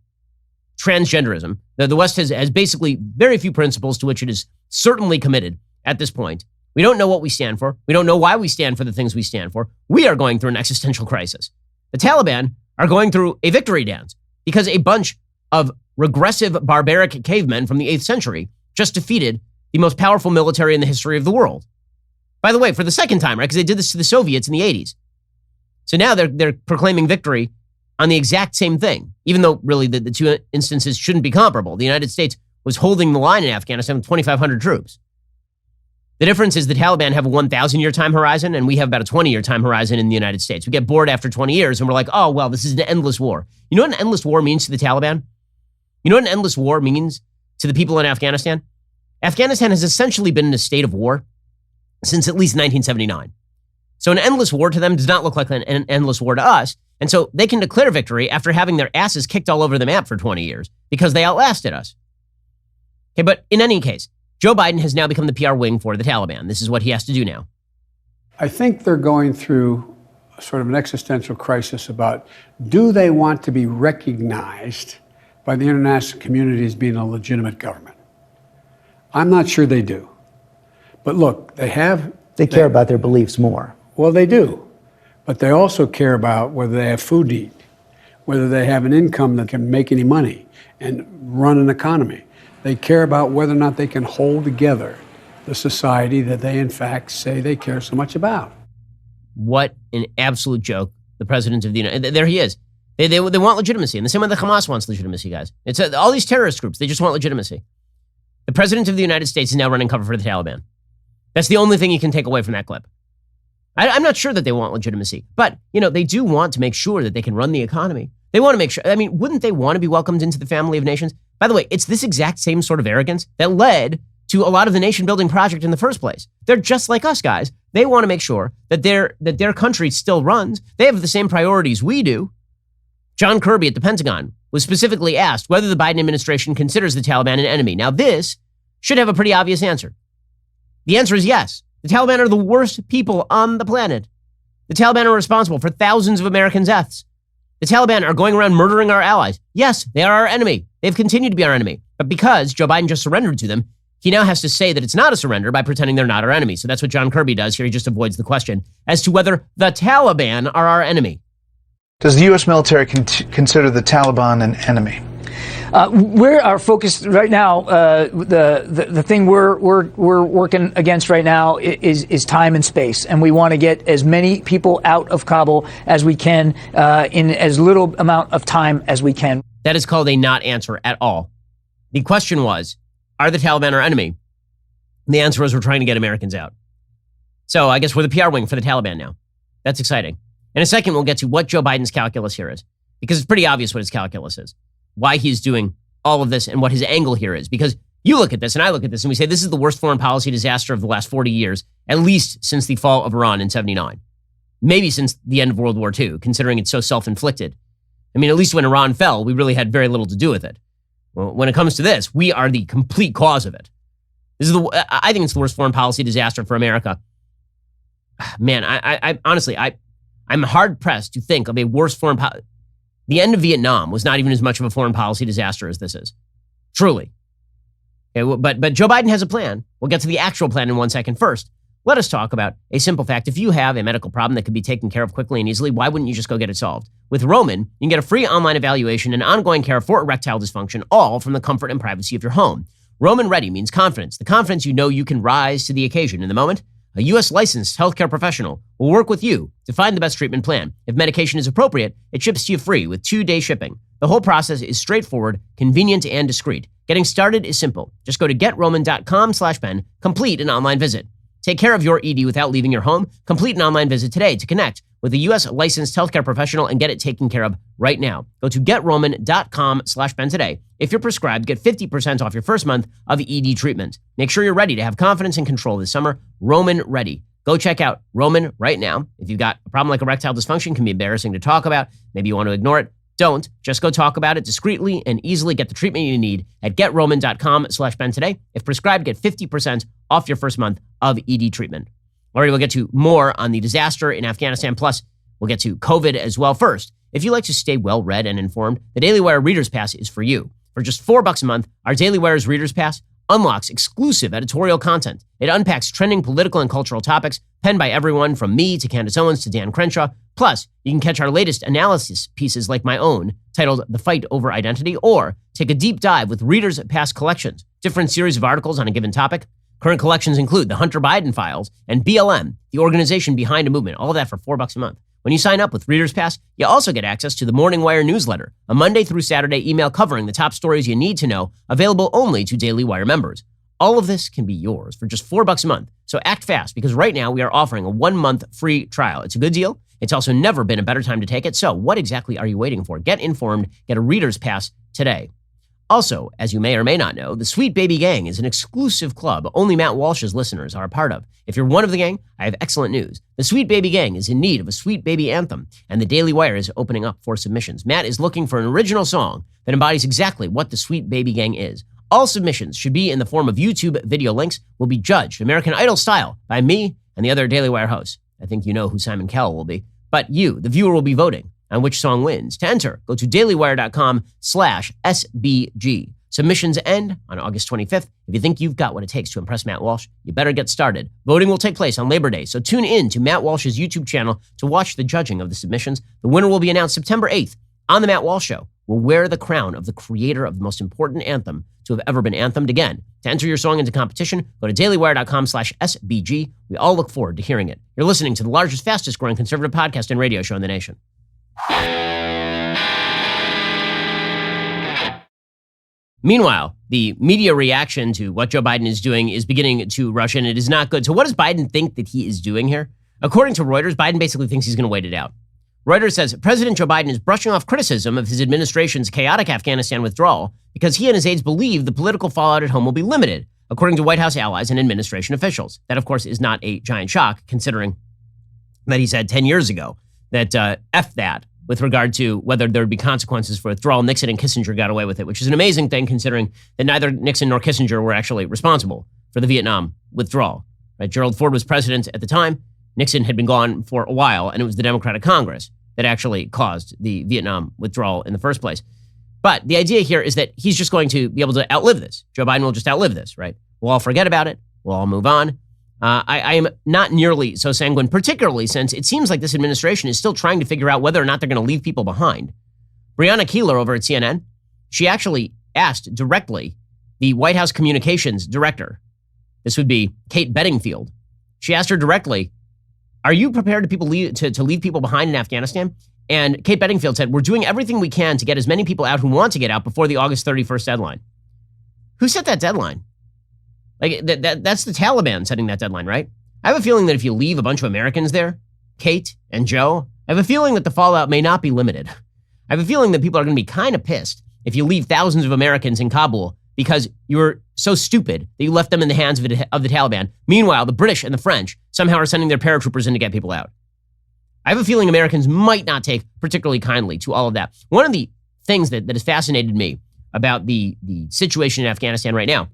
transgenderism. The West has basically very few principles to which it is certainly committed at this point. We don't know what we stand for. We don't know why we stand for the things we stand for. We are going through an existential crisis. The Taliban are going through a victory dance because a bunch of regressive, barbaric cavemen from the 8th century just defeated the most powerful military in the history of the world. By the way, for the second time, right? Because they did this to the Soviets in the 80s. So now they're proclaiming victory on the exact same thing, even though really the two instances shouldn't be comparable. The United States was holding the line in Afghanistan with 2,500 troops. The difference is the Taliban have a 1,000-year time horizon, and we have about a 20-year time horizon in the United States. We get bored after 20 years, and we're like, oh, well, this is an endless war. You know what an endless war means to the Taliban? You know what an endless war means to the people in Afghanistan? Afghanistan has essentially been in a state of war since at least 1979. So an endless war to them does not look like an endless war to us. And so they can declare victory after having their asses kicked all over the map for 20 years because they outlasted us. Okay, but in any case, Joe Biden has now become the PR wing for the Taliban. This is what he has to do now. I think they're going through sort of an existential crisis about, do they want to be recognized by the international community as being a legitimate government? I'm not sure they do. But look, they care about their beliefs more. Well, they do. But they also care about whether they have food to eat, whether they have an income that can make any money and run an economy. They care about whether or not they can hold together the society that they, in fact, say they care so much about. What an absolute joke. The president of the United... There he is. They want legitimacy. And the same way the Hamas wants legitimacy, guys. It's all these terrorist groups. They just want legitimacy. The president of the United States is now running cover for the Taliban. That's the only thing you can take away from that clip. I'm not sure that they want legitimacy, but, they do want to make sure that they can run the economy. They want to make sure, wouldn't they want to be welcomed into the family of nations? By the way, it's this exact same sort of arrogance that led to a lot of the nation building project in the first place. They're just like us, guys. They want to make sure that their country still runs. They have the same priorities we do. John Kirby at the Pentagon was specifically asked whether the Biden administration considers the Taliban an enemy. Now, this should have a pretty obvious answer. The answer is yes. The Taliban are the worst people on the planet. The Taliban are responsible for thousands of Americans' deaths. The Taliban are going around murdering our allies. Yes, they are our enemy. They've continued to be our enemy. But because Joe Biden just surrendered to them, he now has to say that it's not a surrender by pretending they're not our enemy. So that's what John Kirby does here. He just avoids the question as to whether the Taliban are our enemy. Does the U.S. military consider the Taliban an enemy? We're our focus right now. The thing we're working against right now is time and space, and we want to get as many people out of Kabul as we can in as little amount of time as we can. That is called a not answer at all. The question was, are the Taliban our enemy? And the answer was, we're trying to get Americans out. So I guess we're the PR wing for the Taliban now. That's exciting. In a second, we'll get to what Joe Biden's calculus here is, because it's pretty obvious what his calculus is, why he's doing all of this and what his angle here is. Because you look at this and I look at this and we say this is the worst foreign policy disaster of the last 40 years, at least since the fall of Iran in 79. Maybe since the end of World War II, considering it's so self-inflicted. At least when Iran fell, we really had very little to do with it. Well, when it comes to this, we are the complete cause of it. I think it's the worst foreign policy disaster for America. Man, I honestly, I'm hard-pressed to think of a worse foreign policy. The end of Vietnam was not even as much of a foreign policy disaster as this is. Truly. Okay, but Joe Biden has a plan. We'll get to the actual plan in 1 second. First, let us talk about a simple fact. If you have a medical problem that can be taken care of quickly and easily, why wouldn't you just go get it solved? With Roman, you can get a free online evaluation and ongoing care for erectile dysfunction, all from the comfort and privacy of your home. Roman Ready means confidence. The confidence you know you can rise to the occasion. In the moment, a U.S. licensed healthcare professional will work with you to find the best treatment plan. If medication is appropriate, it ships to you free with 2-day shipping. The whole process is straightforward, convenient, and discreet. Getting started is simple. Just go to GetRoman.com/Ben, complete an online visit. Take care of your ED without leaving your home. Complete an online visit today to connect with a U.S. licensed healthcare professional and get it taken care of right now. Go to GetRoman.com/Ben today. If you're prescribed, get 50% off your first month of ED treatment. Make sure you're ready to have confidence and control this summer. Roman Ready. Go check out Roman right now. If you've got a problem like erectile dysfunction, it can be embarrassing to talk about. Maybe you want to ignore it. Don't. Just go talk about it discreetly and easily. Get the treatment you need at GetRoman.com/Ben today. If prescribed, get 50% off your first month of ED treatment. All right, we'll get to more on the disaster in Afghanistan. Plus, we'll get to COVID as well. First, if you like to stay well-read and informed, the Daily Wire Reader's Pass is for you. For just $4 a month, our Daily Wire's Reader's Pass unlocks exclusive editorial content. It unpacks trending political and cultural topics penned by everyone from me to Candace Owens to Dan Crenshaw. Plus, you can catch our latest analysis pieces like my own, titled The Fight Over Identity, or take a deep dive with Reader's Pass collections, different series of articles on a given topic. Current collections include the Hunter Biden Files and BLM, the organization behind a movement, all of that for $4 a month. When you sign up with Reader's Pass, you also get access to the Morning Wire newsletter, a Monday through Saturday email covering the top stories you need to know, available only to Daily Wire members. All of this can be yours for just $4 a month. So act fast, because right now we are offering a 1-month free trial. It's a good deal. It's also never been a better time to take it. So what exactly are you waiting for? Get informed. Get a Reader's Pass today. Also, as you may or may not know, the Sweet Baby Gang is an exclusive club only Matt Walsh's listeners are a part of. If you're one of the gang, I have excellent news. The Sweet Baby Gang is in need of a Sweet Baby anthem, and the Daily Wire is opening up for submissions. Matt is looking for an original song that embodies exactly what the Sweet Baby Gang is. All submissions should be in the form of YouTube video links, will be judged American Idol style by me and the other Daily Wire hosts. I think you know who Simon Cowell will be. But you, the viewer, will be voting on which song wins. To enter, go to dailywire.com/SBG. Submissions end on August 25th. If you think you've got what it takes to impress Matt Walsh, you better get started. Voting will take place on Labor Day, so tune in to Matt Walsh's YouTube channel to watch the judging of the submissions. The winner will be announced September 8th on The Matt Walsh Show. Will wear the crown of the creator of the most important anthem to have ever been anthemed. Again, to enter your song into competition, go to dailywire.com/SBG. We all look forward to hearing it. You're listening to the largest, fastest growing conservative podcast and radio show in the nation. Meanwhile, the media reaction to what Joe Biden is doing is beginning to rush in. It is not good. So what does Biden think that he is doing here? According to Reuters, Biden basically thinks he's going to wait it out. Reuters says President Joe Biden is brushing off criticism of his administration's chaotic Afghanistan withdrawal because he and his aides believe the political fallout at home will be limited, according to White House allies and administration officials. That, of course, is not a giant shock, considering that he said 10 years ago that F that with regard to whether there would be consequences for withdrawal. Nixon and Kissinger got away with it, which is an amazing thing considering that neither Nixon nor Kissinger were actually responsible for the Vietnam withdrawal. Right? Gerald Ford was president at the time. Nixon had been gone for a while, and it was the Democratic Congress that actually caused the Vietnam withdrawal in the first place. But the idea here is that he's just going to be able to outlive this. Joe Biden will just outlive this, right? We'll all forget about it. We'll all move on. I am not nearly so sanguine, particularly since it seems like this administration is still trying to figure out whether or not they're going to leave people behind. Breonna Keeler over at CNN, she actually asked directly the White House communications director, this would be Kate Bedingfield. She asked her directly, are you prepared to leave people behind in Afghanistan? And Kate Bedingfield said, we're doing everything we can to get as many people out who want to get out before the August 31st deadline. Who set that deadline? Like that's the Taliban setting that deadline, right? I have a feeling that if you leave a bunch of Americans there, Kate and Joe, I have a feeling that the fallout may not be limited. I have a feeling that people are going to be kind of pissed if you leave thousands of Americans in Kabul because you were so stupid that you left them in the hands of the Taliban. Meanwhile, the British and the French somehow are sending their paratroopers in to get people out. I have a feeling Americans might not take particularly kindly to all of that. One of the things that has fascinated me about the situation in Afghanistan right now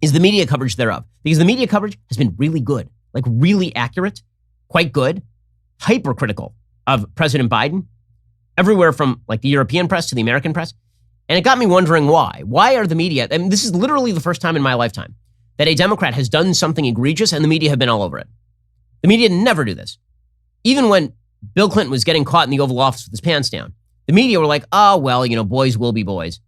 is the media coverage thereof. Because the media coverage has been really good, like really accurate, quite good, hypercritical of President Biden, everywhere from like the European press to the American press. And it got me wondering why. Why are the media, and this is literally the first time in my lifetime that a Democrat has done something egregious and the media have been all over it. The media never do this. Even when Bill Clinton was getting caught in the Oval Office with his pants down, the media were like, oh, well, boys will be boys.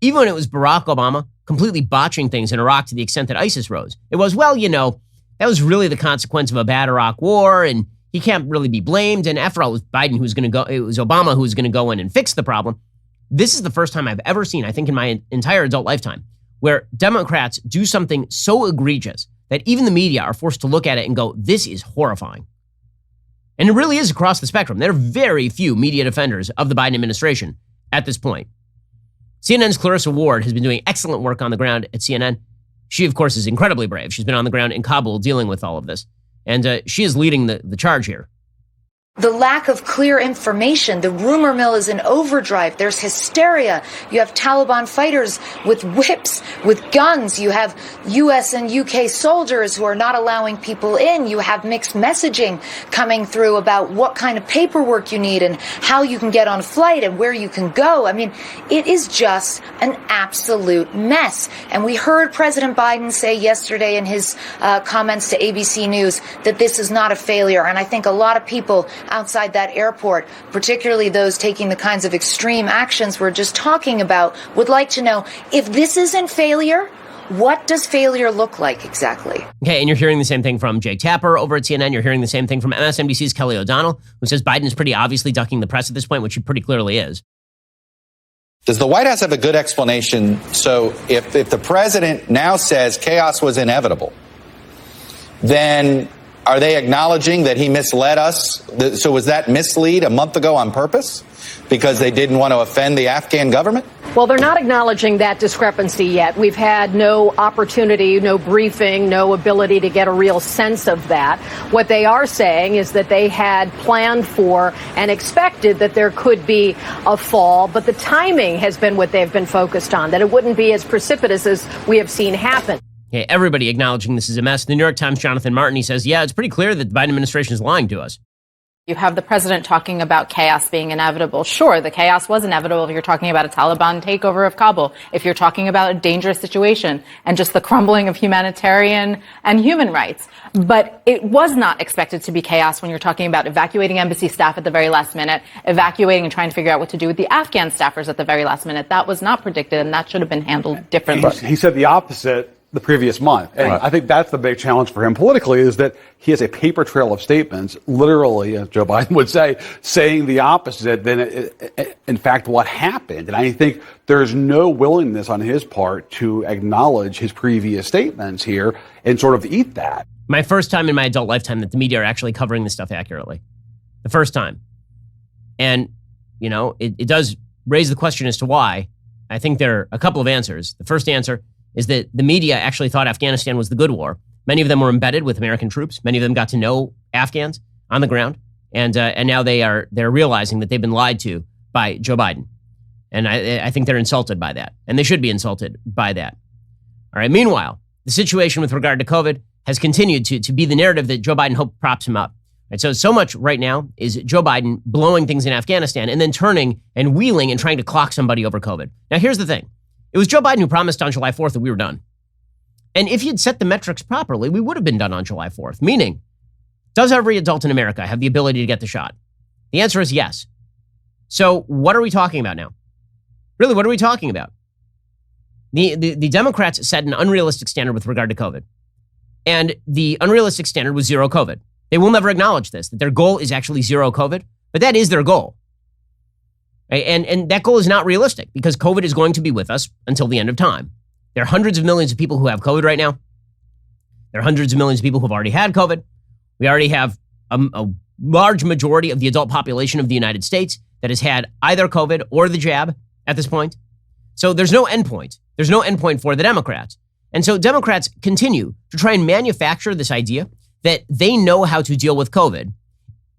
Even when it was Barack Obama completely botching things in Iraq to the extent that ISIS rose, it was, well, that was really the consequence of a bad Iraq war and he can't really be blamed. And after all, it was Biden who was going to go, it was Obama who was going to go in and fix the problem. This is the first time I've ever seen, I think in my entire adult lifetime, where Democrats do something so egregious that even the media are forced to look at it and go, this is horrifying. And it really is across the spectrum. There are very few media defenders of the Biden administration at this point. CNN's Clarissa Ward has been doing excellent work on the ground at CNN. She, of course, is incredibly brave. She's been on the ground in Kabul dealing with all of this. And she is leading the charge here. The lack of clear information, the rumor mill is in overdrive. There's hysteria. You have Taliban fighters with whips, with guns. You have U.S. and U.K. soldiers who are not allowing people in. You have mixed messaging coming through about what kind of paperwork you need and how you can get on a flight and where you can go. I mean, it is just an absolute mess. And we heard President Biden say yesterday in his comments to ABC News that this is not a failure. And I think a lot of people outside that airport, particularly those taking the kinds of extreme actions we're just talking about, would like to know, if this isn't failure, what does failure look like exactly? Okay, and you're hearing the same thing from Jake Tapper over at CNN. You're hearing the same thing from MSNBC's Kelly O'Donnell, who says Biden is pretty obviously ducking the press at this point, which he pretty clearly is. Does the White House have a good explanation? So if the president now says chaos was inevitable, then are they acknowledging that he misled us? So was that mislead a month ago on purpose because they didn't want to offend the Afghan government? Well, they're not acknowledging that discrepancy yet. We've had no opportunity, no briefing, no ability to get a real sense of that. What they are saying is that they had planned for and expected that there could be a fall, but the timing has been what they've been focused on, that it wouldn't be as precipitous as we have seen happen. Okay, everybody acknowledging this is a mess. The New York Times' Jonathan Martin, he says, yeah, it's pretty clear that the Biden administration is lying to us. You have the president talking about chaos being inevitable. Sure, the chaos was inevitable if you're talking about a Taliban takeover of Kabul, if you're talking about a dangerous situation and just the crumbling of humanitarian and human rights. But it was not expected to be chaos when you're talking about evacuating embassy staff at the very last minute, evacuating and trying to figure out what to do with the Afghan staffers at the very last minute. That was not predicted, and that should have been handled differently. He said the opposite the previous month. And I think that's the big challenge for him politically, is that he has a paper trail of statements, literally, as Joe Biden would say, saying the opposite than, in fact, what happened. And I think there's no willingness on his part to acknowledge his previous statements here and sort of eat that. My first time in my adult lifetime that the media are actually covering this stuff accurately. The first time. And, you know, it does raise the question as to why. I think there are a couple of answers. The first answer is that the media actually thought Afghanistan was the good war. Many of them were embedded with American troops. Many of them got to know Afghans on the ground, and now they're realizing that they've been lied to by Joe Biden, and I think they're insulted by that, and they should be insulted by that. All right. Meanwhile, the situation with regard to COVID has continued to be the narrative that Joe Biden hoped props him up. Right. So much right now is Joe Biden blowing things in Afghanistan and then turning and wheeling and trying to clock somebody over COVID. Now, here's the thing. It was Joe Biden who promised on July 4th that we were done. And if you'd set the metrics properly, we would have been done on July 4th. Meaning, does every adult in America have the ability to get the shot? The answer is yes. So what are we talking about now? Really, what are we talking about? The Democrats set an unrealistic standard with regard to COVID. And the unrealistic standard was zero COVID. They will never acknowledge this, that their goal is actually zero COVID, but that is their goal. Right? And that goal is not realistic because COVID is going to be with us until the end of time. There are hundreds of millions of people who have COVID right now. There are hundreds of millions of people who have already had COVID. We already have a large majority of the adult population of the United States that has had either COVID or the jab at this point. So there's no endpoint. There's no endpoint for the Democrats. And so Democrats continue to try and manufacture this idea that they know how to deal with COVID.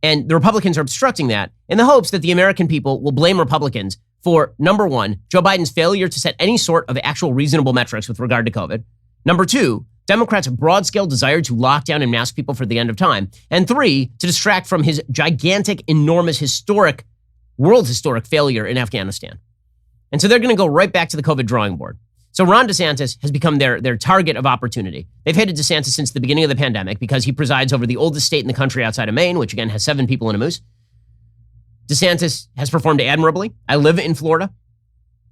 And the Republicans are obstructing that in the hopes that the American people will blame Republicans for, number one, Joe Biden's failure to set any sort of actual reasonable metrics with regard to COVID. Number two, Democrats' broad-scale desire to lock down and mask people for the end of time. And three, to distract from his gigantic, enormous, world historic failure in Afghanistan. And so they're going to go right back to the COVID drawing board. So Ron DeSantis has become their target of opportunity. They've hated DeSantis since the beginning of the pandemic because he presides over the oldest state in the country outside of Maine, which again has 7 people in a moose. DeSantis has performed admirably. I live in Florida.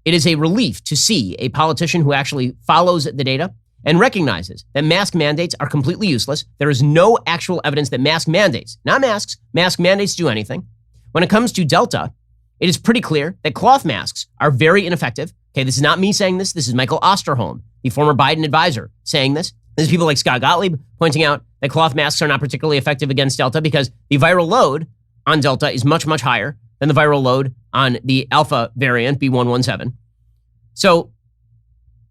It is a relief to see a politician who actually follows the data and recognizes that mask mandates are completely useless. There is no actual evidence that mask mandates, not masks, mask mandates do anything. When it comes to Delta, it is pretty clear that cloth masks are very ineffective. Okay, this is not me saying this. This is Michael Osterholm, the former Biden advisor, saying this. This is people like Scott Gottlieb pointing out that cloth masks are not particularly effective against Delta because the viral load on Delta is much, much higher than the viral load on the Alpha variant, B117. So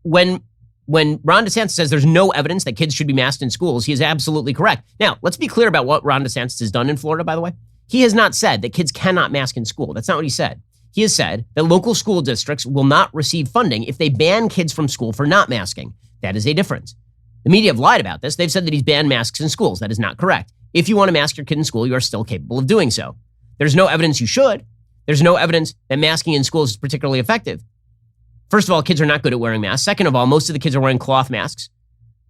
when Ron DeSantis says there's no evidence that kids should be masked in schools, he is absolutely correct. Now, let's be clear about what Ron DeSantis has done in Florida, by the way. He has not said that kids cannot mask in school. That's not what he said. He has said that local school districts will not receive funding if they ban kids from school for not masking. That is a difference. The media have lied about this. They've said that he's banned masks in schools. That is not correct. If you want to mask your kid in school, you are still capable of doing so. There's no evidence you should. There's no evidence that masking in schools is particularly effective. First of all, kids are not good at wearing masks. Second of all, most of the kids are wearing cloth masks.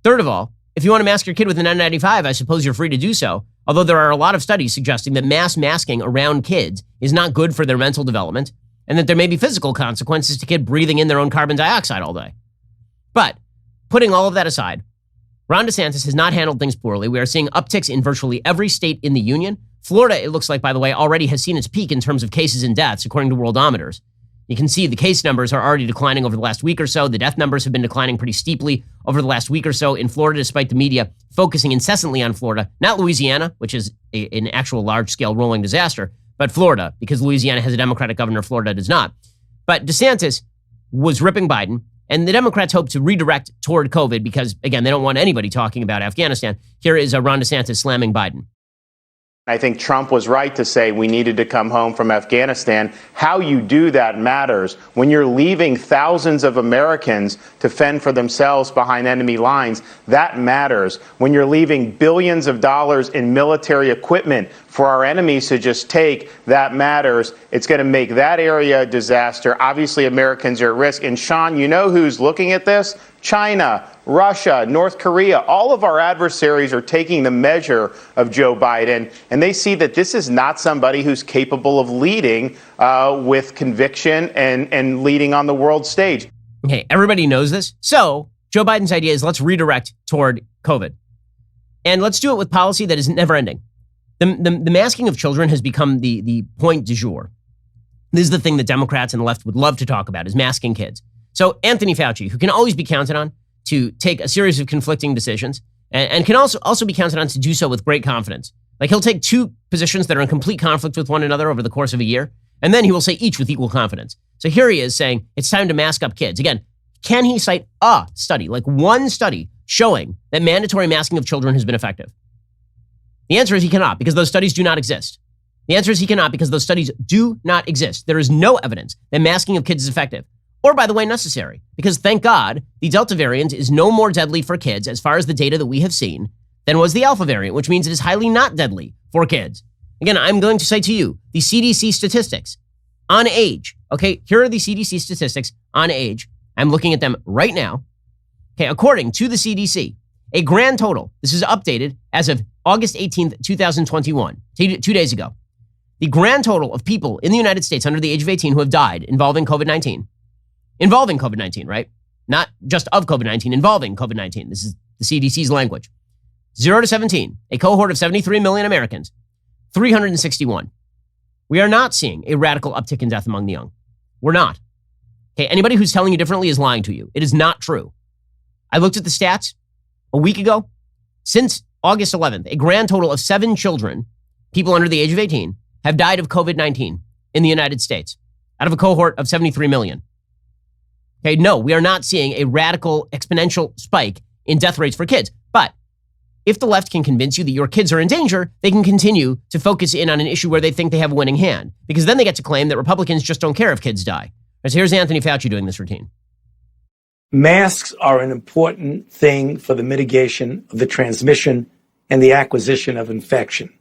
Third of all, if you want to mask your kid with an N95, I suppose you're free to do so. Although there are a lot of studies suggesting that mass masking around kids is not good for their mental development and that there may be physical consequences to kids breathing in their own carbon dioxide all day. But putting all of that aside, Ron DeSantis has not handled things poorly. We are seeing upticks in virtually every state in the union. Florida, it looks like, by the way, already has seen its peak in terms of cases and deaths, according to Worldometers. You can see the case numbers are already declining over the last week or so. The death numbers have been declining pretty steeply over the last week or so in Florida, despite the media focusing incessantly on Florida, not Louisiana, which is an actual large-scale rolling disaster, but Florida, because Louisiana has a Democratic governor, Florida does not. But DeSantis was ripping Biden, and the Democrats hope to redirect toward COVID because, again, they don't want anybody talking about Afghanistan. Here is Ron DeSantis slamming Biden. I think Trump was right to say we needed to come home from Afghanistan. How you do that matters. When you're leaving thousands of Americans to fend for themselves behind enemy lines, that matters. When you're leaving billions of dollars in military equipment for our enemies to just take, that matters. It's going to make that area a disaster. Obviously, Americans are at risk. And Sean, you know who's looking at this? China, Russia, North Korea, all of our adversaries are taking the measure of Joe Biden, and they see that this is not somebody who's capable of leading with conviction and leading on the world stage. Okay, everybody knows this. So Joe Biden's idea is let's redirect toward COVID. And let's do it with policy that is never ending. The masking of children has become the point du jour. This is the thing that Democrats and the left would love to talk about, is masking kids. So Anthony Fauci, who can always be counted on to take a series of conflicting decisions and can also be counted on to do so with great confidence. Like he'll take two positions that are in complete conflict with one another over the course of a year, and then he will say each with equal confidence. So here he is saying it's time to mask up kids. Again, can he cite a study, like one study, showing that mandatory masking of children has been effective? The answer is he cannot, because those studies do not exist. The answer is he cannot because those studies do not exist. There is no evidence that masking of kids is effective. Or, by the way, necessary, because thank God, the Delta variant is no more deadly for kids, as far as the data that we have seen, than was the Alpha variant, which means it is highly not deadly for kids. Again, I'm going to say to you, the CDC statistics on age, okay, here are the CDC statistics on age. I'm looking at them right now. Okay, according to the CDC, a grand total, this is updated as of August 18th, 2021, 2 days ago. The grand total of people in the United States under the age of 18 who have died involving COVID-19, right? Not just of COVID-19, involving COVID-19. This is the CDC's language. 0 to 17, a cohort of 73 million Americans, 361. We are not seeing a radical uptick in death among the young. We're not. Okay, anybody who's telling you differently is lying to you. It is not true. I looked at the stats a week ago. Since August 11th, a grand total of 7 children, people under the age of 18, have died of COVID-19 in the United States, out of a cohort of 73 million. Okay, no, we are not seeing a radical exponential spike in death rates for kids. But if the left can convince you that your kids are in danger, they can continue to focus in on an issue where they think they have a winning hand, because then they get to claim that Republicans just don't care if kids die. So here's Anthony Fauci doing this routine. Masks are an important thing for the mitigation of the transmission and the acquisition of infection.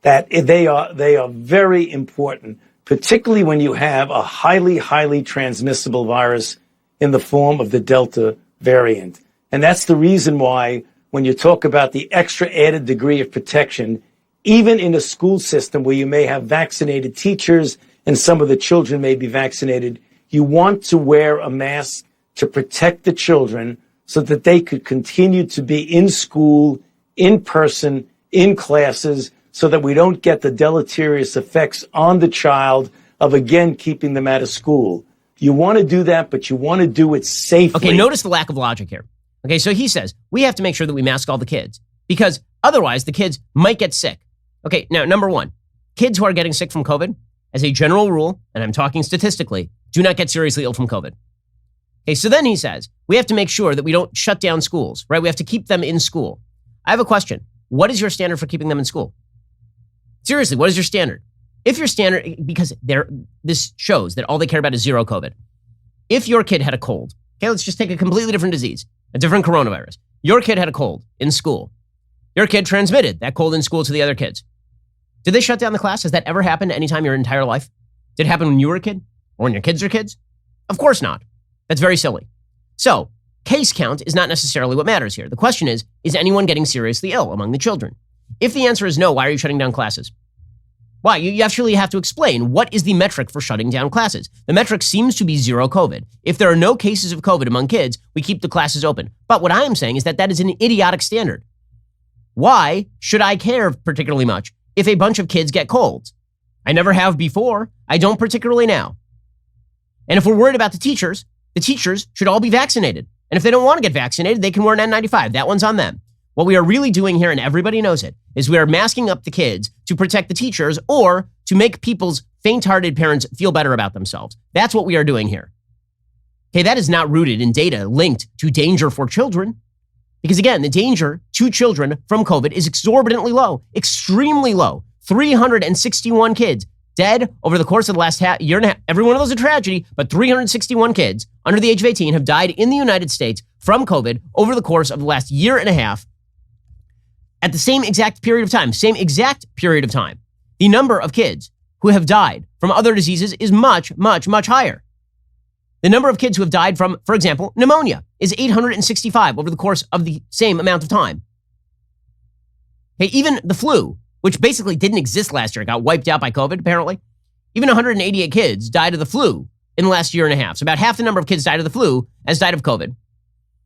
That they are very important, particularly when you have a highly transmissible virus in the form of the Delta variant. And that's the reason why when you talk about the extra added degree of protection, even in a school system where you may have vaccinated teachers and some of the children may be vaccinated, you want to wear a mask to protect the children so that they could continue to be in school, in person, in classes, so that we don't get the deleterious effects on the child of, again, keeping them out of school. You want to do that, but you want to do it safely. Okay, notice the lack of logic here. Okay, so he says, we have to make sure that we mask all the kids because Otherwise, the kids might get sick. Okay, now, number one, kids who are getting sick from COVID, as a general rule, and I'm talking statistically, do not get seriously ill from COVID. Okay, so then he says, we have to make sure that we don't shut down schools, right? We have to keep them in school. I have a question. What is your standard for keeping them in school? Seriously, what is your standard? If your standard, because this shows that all they care about is zero COVID. If your kid had a cold, okay, let's just take a completely different disease, a different coronavirus. Your kid had a cold in school. Your kid transmitted that cold in school to the other kids. Did they shut down the class? Has that ever happened any time in your entire life? Did it happen when you were a kid? Or when your kids are kids? Of course not. That's very silly. So, case count is not necessarily what matters here. The question is anyone getting seriously ill among the children? If the answer is no, why are you shutting down classes? Why? You actually have to explain what is the metric for shutting down classes. The metric seems to be zero COVID. If there are no cases of COVID among kids, we keep the classes open. But what I am saying is that is an idiotic standard. Why should I care particularly much if a bunch of kids get colds? I never have before. I don't particularly now. And if we're worried about the teachers should all be vaccinated. And if they don't want to get vaccinated, they can wear an N95. That one's on them. What we are really doing here, and everybody knows it, is we are masking up the kids to protect the teachers or to make people's faint-hearted parents feel better about themselves. That's what we are doing here. Okay, that is not rooted in data linked to danger for children. Because again, the danger to children from COVID is exorbitantly low, extremely low. 361 kids dead over the course of the last year and a half. Every one of those is a tragedy, but 361 kids under the age of 18 have died in the United States from COVID over the course of the last year and a half. At the same exact period of time, the number of kids who have died from other diseases is much, much, much higher. The number of kids who have died from, for example, pneumonia is 865 over the course of the same amount of time. Okay, even the flu, which basically didn't exist last year, got wiped out by COVID, apparently. Even 188 kids died of the flu in the last year and a half. So about half the number of kids died of the flu as died of COVID.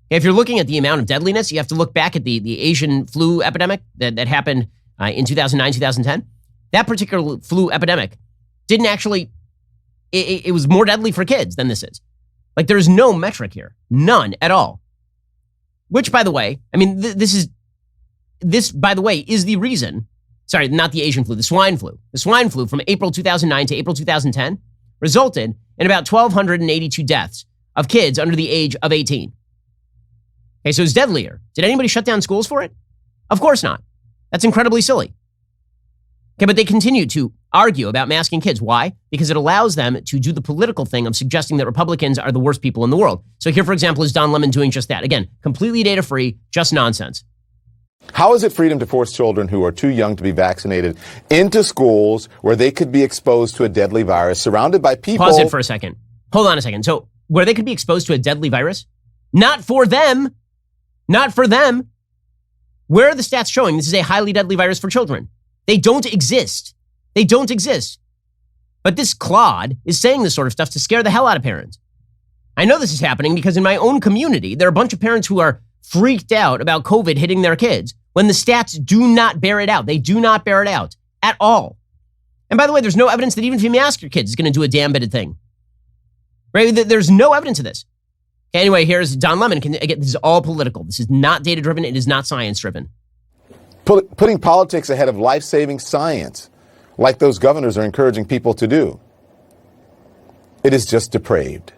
If you're looking at the amount of deadliness, you have to look back at the Asian flu epidemic that happened in 2009, 2010. That particular flu epidemic didn't actually, it was more deadly for kids than this is. Like, there's no metric here. None at all. Which, by the way, I mean, this, by the way, is the reason, sorry, not the Asian flu, the swine flu. The swine flu from April 2009 to April 2010 resulted in about 1,282 deaths of kids under the age of 18. Okay, so it's deadlier. Did anybody shut down schools for it? Of course not. That's incredibly silly. Okay, but they continue to argue about masking kids. Why? Because it allows them to do the political thing of suggesting that Republicans are the worst people in the world. So here, for example, is Don Lemon doing just that. Again, completely data-free, just nonsense. How is it freedom to force children who are too young to be vaccinated into schools where they could be exposed to a deadly virus, surrounded by people? Pause it for a second. Hold on a second. So where they could be exposed to a deadly virus? Not for them. Not for them. Where are the stats showing this is a highly deadly virus for children? They don't exist. They don't exist. But this clod is saying this sort of stuff to scare the hell out of parents. I know this is happening because in my own community, there are a bunch of parents who are freaked out about COVID hitting their kids when the stats do not bear it out. They do not bear it out at all. And by the way, there's no evidence that even if you mask your kids, it's going to do a damn bit of thing. Right? There's no evidence of this. Anyway, here's Don Lemon. Again, this is all political. This is not data-driven. It is not science-driven. Putting politics ahead of life-saving science, like those governors are encouraging people to do. It is just depraved.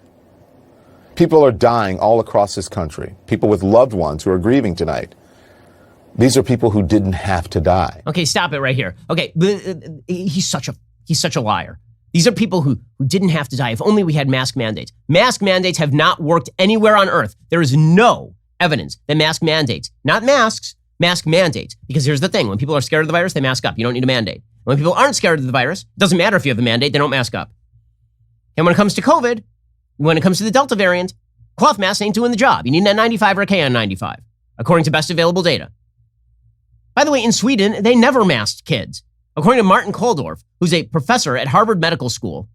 People are dying all across this country. People with loved ones who are grieving tonight. These are people who didn't have to die. Okay, stop it right here. Okay, he's such a liar. These are people who didn't have to die. If only we had mask mandates. Mask mandates have not worked anywhere on earth. There is no evidence that mask mandates, not masks, mask mandates. Because here's the thing. When people are scared of the virus, they mask up. You don't need a mandate. When people aren't scared of the virus, it doesn't matter if you have a mandate, they don't mask up. And when it comes to COVID, when it comes to the Delta variant, cloth masks ain't doing the job. You need an N95 or a KN95, according to best available data. By the way, in Sweden, they never masked kids. According to Martin Koldorf, who's a professor at Harvard Medical School,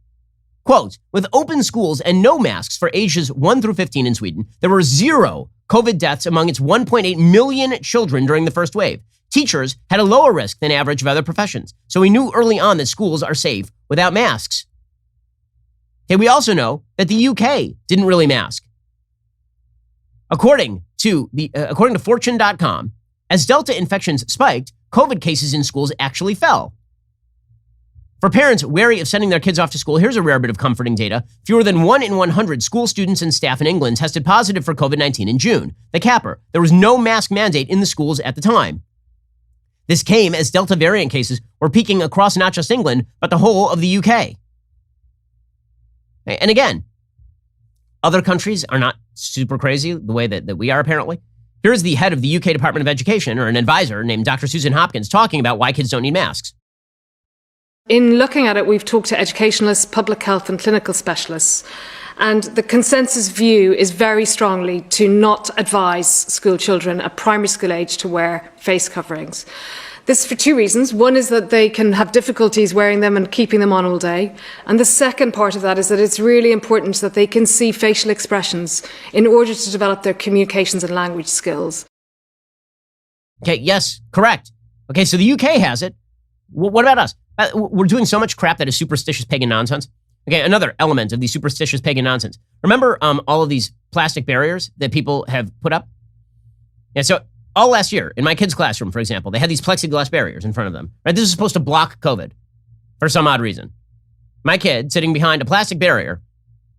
quote, with open schools and no masks for ages 1 through 15 in Sweden, there were 0 COVID deaths among its 1.8 million children during the first wave. Teachers had a lower risk than average of other professions. So we knew early on that schools are safe without masks. Okay, we also know that the UK didn't really mask. According to Fortune.com, As Delta infections spiked, COVID cases in schools actually fell. For parents wary of sending their kids off to school, here's a rare bit of comforting data. Fewer than 1 in 100 school students and staff in England tested positive for COVID-19 in June. The capper, there was no mask mandate in the schools at the time. This came as Delta variant cases were peaking across not just England, but the whole of the UK. And again, other countries are not super crazy the way that we are, apparently. Here's the head of the UK Department of Education, or an advisor named Dr. Susan Hopkins, talking about why kids don't need masks. In looking at it, we've talked to educationalists, public health and clinical specialists, and the consensus view is very strongly to not advise school children at primary school age to wear face coverings. This is for two reasons. One is that they can have difficulties wearing them and keeping them on all day. And the second part of that is that it's really important that they can see facial expressions in order to develop their communications and language skills. Okay, yes, correct. Okay, so the UK has it. What about us? We're doing so much crap that is superstitious pagan nonsense. Okay, another element of the superstitious pagan nonsense. Remember all of these plastic barriers that people have put up? Yeah, so all last year, in my kids' classroom, for example, they had these plexiglass barriers in front of them. Right? This is supposed to block COVID for some odd reason. My kid sitting behind a plastic barrier,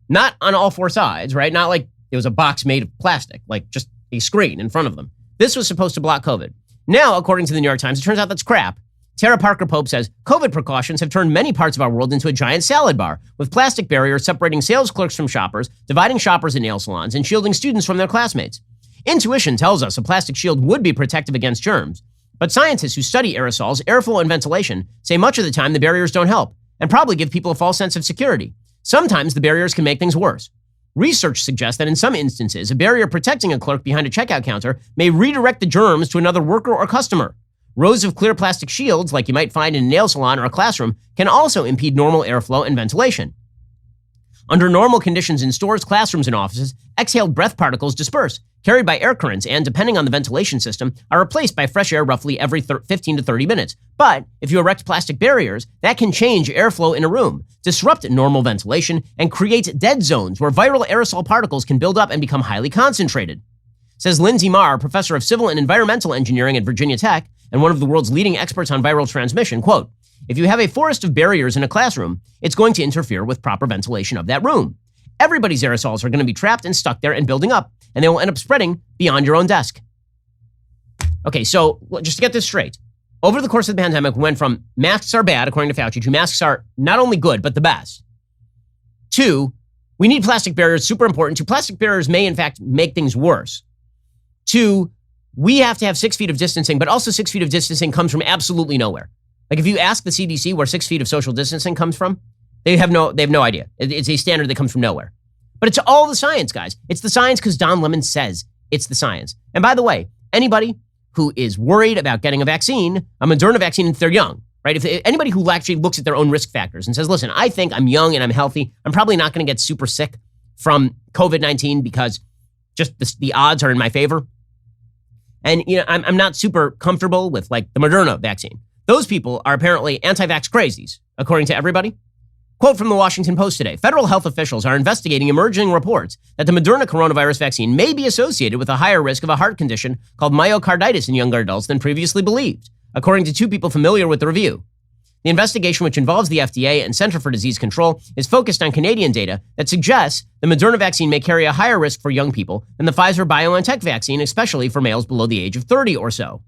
not on all four sides, right? Not like it was a box made of plastic, like just a screen in front of them. This was supposed to block COVID. Now, according to the New York Times, it turns out that's crap. Tara Parker Pope says, COVID precautions have turned many parts of our world into a giant salad bar, with plastic barriers separating sales clerks from shoppers, dividing shoppers in nail salons, and shielding students from their classmates. Intuition tells us a plastic shield would be protective against germs, but scientists who study aerosols, airflow, and ventilation say much of the time the barriers don't help, and probably give people a false sense of security. Sometimes the barriers can make things worse. Research suggests that in some instances, a barrier protecting a clerk behind a checkout counter may redirect the germs to another worker or customer. Rows of clear plastic shields, like you might find in a nail salon or a classroom, can also impede normal airflow and ventilation. Under normal conditions in stores, classrooms, and offices, exhaled breath particles disperse, carried by air currents, and, depending on the ventilation system, are replaced by fresh air roughly every 15 to 30 minutes. But if you erect plastic barriers, that can change airflow in a room, disrupt normal ventilation, and create dead zones where viral aerosol particles can build up and become highly concentrated. Says Lindsay Marr, professor of civil and environmental engineering at Virginia Tech, and one of the world's leading experts on viral transmission, quote, "If you have a forest of barriers in a classroom, it's going to interfere with proper ventilation of that room. Everybody's aerosols are going to be trapped and stuck there and building up, and they will end up spreading beyond your own desk." Okay, so just to get this straight, over the course of the pandemic, we went from masks are bad, according to Fauci, to masks are not only good, but the best. 2, we need plastic barriers, super important. 2, plastic barriers may in fact make things worse. 2, we have to have 6 feet of distancing, but also 6 feet of distancing comes from absolutely nowhere. Like if you ask the CDC where 6 feet of social distancing comes from, they have no idea. It's a standard that comes from nowhere. But it's all the science, guys. It's the science because Don Lemon says it's the science. And by the way, anybody who is worried about getting a vaccine, a Moderna vaccine, if they're young, right? If anybody who actually looks at their own risk factors and says, listen, I think I'm young and I'm healthy, I'm probably not going to get super sick from COVID-19 because just the odds are in my favor. And I'm not super comfortable with like the Moderna vaccine. Those people are apparently anti-vax crazies, according to everybody. Quote from the Washington Post today, federal health officials are investigating emerging reports that the Moderna coronavirus vaccine may be associated with a higher risk of a heart condition called myocarditis in younger adults than previously believed, according to 2 people familiar with the review. The investigation, which involves the FDA and Center for Disease Control, is focused on Canadian data that suggests the Moderna vaccine may carry a higher risk for young people than the Pfizer-BioNTech vaccine, especially for males below the age of 30 or so.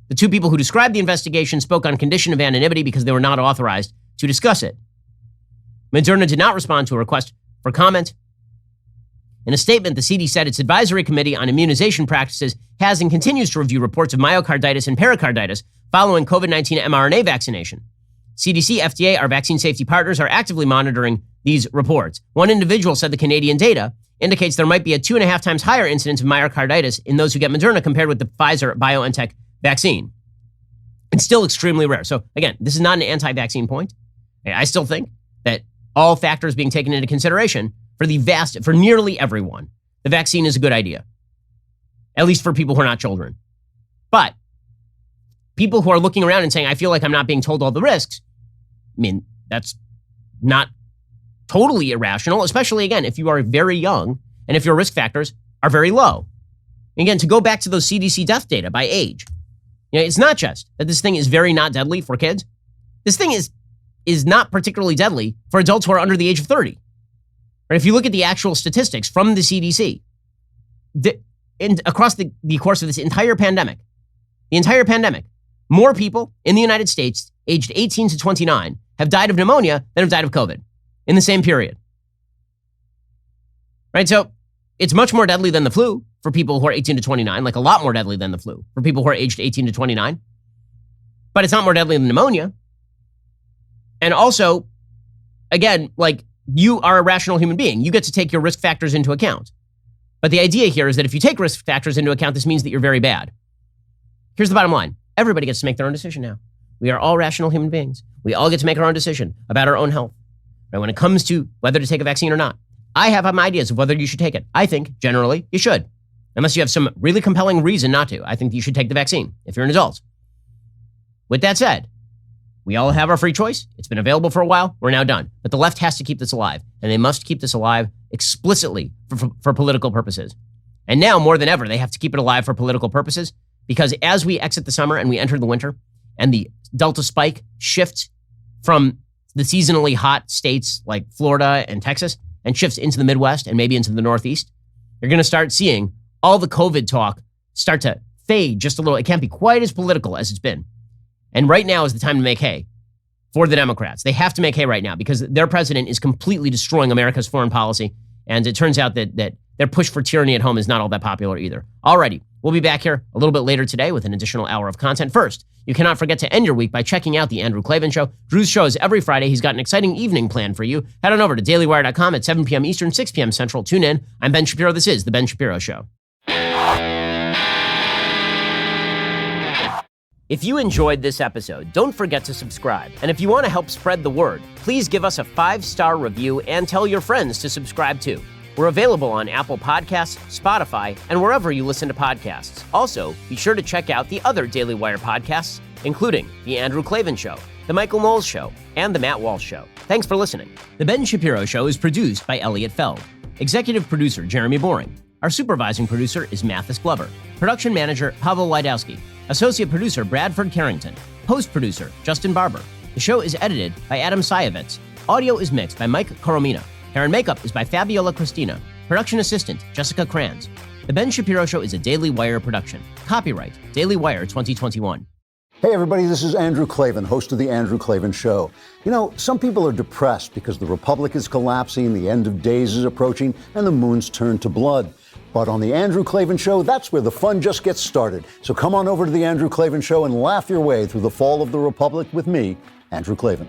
The 2 people who described the investigation spoke on condition of anonymity because they were not authorized to discuss it. Moderna did not respond to a request for comment. In a statement, the CD said its advisory committee on immunization practices has and continues to review reports of myocarditis and pericarditis following COVID-19 mRNA vaccination. CDC, FDA, our vaccine safety partners are actively monitoring these reports. One individual said the Canadian data indicates there might be a 2.5 times higher incidence of myocarditis in those who get Moderna compared with the Pfizer-BioNTech vaccine. It's still extremely rare. So again, this is not an anti-vaccine point. I still think that all factors being taken into consideration for nearly everyone, the vaccine is a good idea. At least for people who are not children. But people who are looking around and saying, I feel like I'm not being told all the risks, I mean, that's not totally irrational, especially, again, if you are very young and if your risk factors are very low. Again, to go back to those CDC death data by age, it's not just that this thing is very not deadly for kids. This thing is not particularly deadly for adults who are under the age of 30. Right? If you look at the actual statistics from the CDC, across the course of this entire pandemic, more people in the United States aged 18 to 29 have died of pneumonia than have died of COVID in the same period. Right? So it's much more deadly than the flu for people who are 18 to 29, like a lot more deadly than the flu for people who are aged 18 to 29. But it's not more deadly than pneumonia. And also, again, like, you are a rational human being. You get to take your risk factors into account. But the idea here is that if you take risk factors into account, this means that you're very bad. Here's the bottom line. Everybody gets to make their own decision now. We are all rational human beings. We all get to make our own decision about our own health. Right? When it comes to whether to take a vaccine or not, I have my ideas of whether you should take it. I think, generally, you should. Unless you have some really compelling reason not to. I think you should take the vaccine if you're an adult. With that said, we all have our free choice. It's been available for a while. We're now done. But the left has to keep this alive. And they must keep this alive explicitly for political purposes. And now, more than ever, they have to keep it alive for political purposes, because as we exit the summer and we enter the winter, and the Delta spike shifts from the seasonally hot states like Florida and Texas and shifts into the Midwest and maybe into the Northeast, you're going to start seeing all the COVID talk start to fade just a little. It can't be quite as political as it's been. And right now is the time to make hay for the Democrats. They have to make hay right now because their president is completely destroying America's foreign policy. And it turns out that their push for tyranny at home is not all that popular either. Alrighty, we'll be back here a little bit later today with an additional hour of content. First, you cannot forget to end your week by checking out The Andrew Klavan Show. Drew's show is every Friday. He's got an exciting evening planned for you. Head on over to dailywire.com at 7 p.m. Eastern, 6 p.m. Central. Tune in. I'm Ben Shapiro. This is The Ben Shapiro Show. If you enjoyed this episode, don't forget to subscribe. And if you want to help spread the word, please give us a 5-star review and tell your friends to subscribe too. We're available on Apple Podcasts, Spotify, and wherever you listen to podcasts. Also, be sure to check out the other Daily Wire podcasts, including The Andrew Klavan Show, The Michael Knowles Show, and The Matt Walsh Show. Thanks for listening. The Ben Shapiro Show is produced by Elliot Feld. Executive producer, Jeremy Boring. Our supervising producer is Mathis Glover. Production manager, Pavel Wydowski. Associate producer, Bradford Carrington. Post-producer, Justin Barber. The show is edited by Adam Sayevitz. Audio is mixed by Mike Coromina. Hair and makeup is by Fabiola Cristina. Production assistant, Jessica Kranz. The Ben Shapiro Show is a Daily Wire production. Copyright, Daily Wire 2021. Hey everybody, this is Andrew Klavan, host of The Andrew Klavan Show. You know, some people are depressed because the Republic is collapsing, the end of days is approaching, and the moon's turned to blood. But on The Andrew Klavan Show, that's where the fun just gets started. So come on over to The Andrew Klavan Show and laugh your way through the fall of the Republic with me, Andrew Klavan.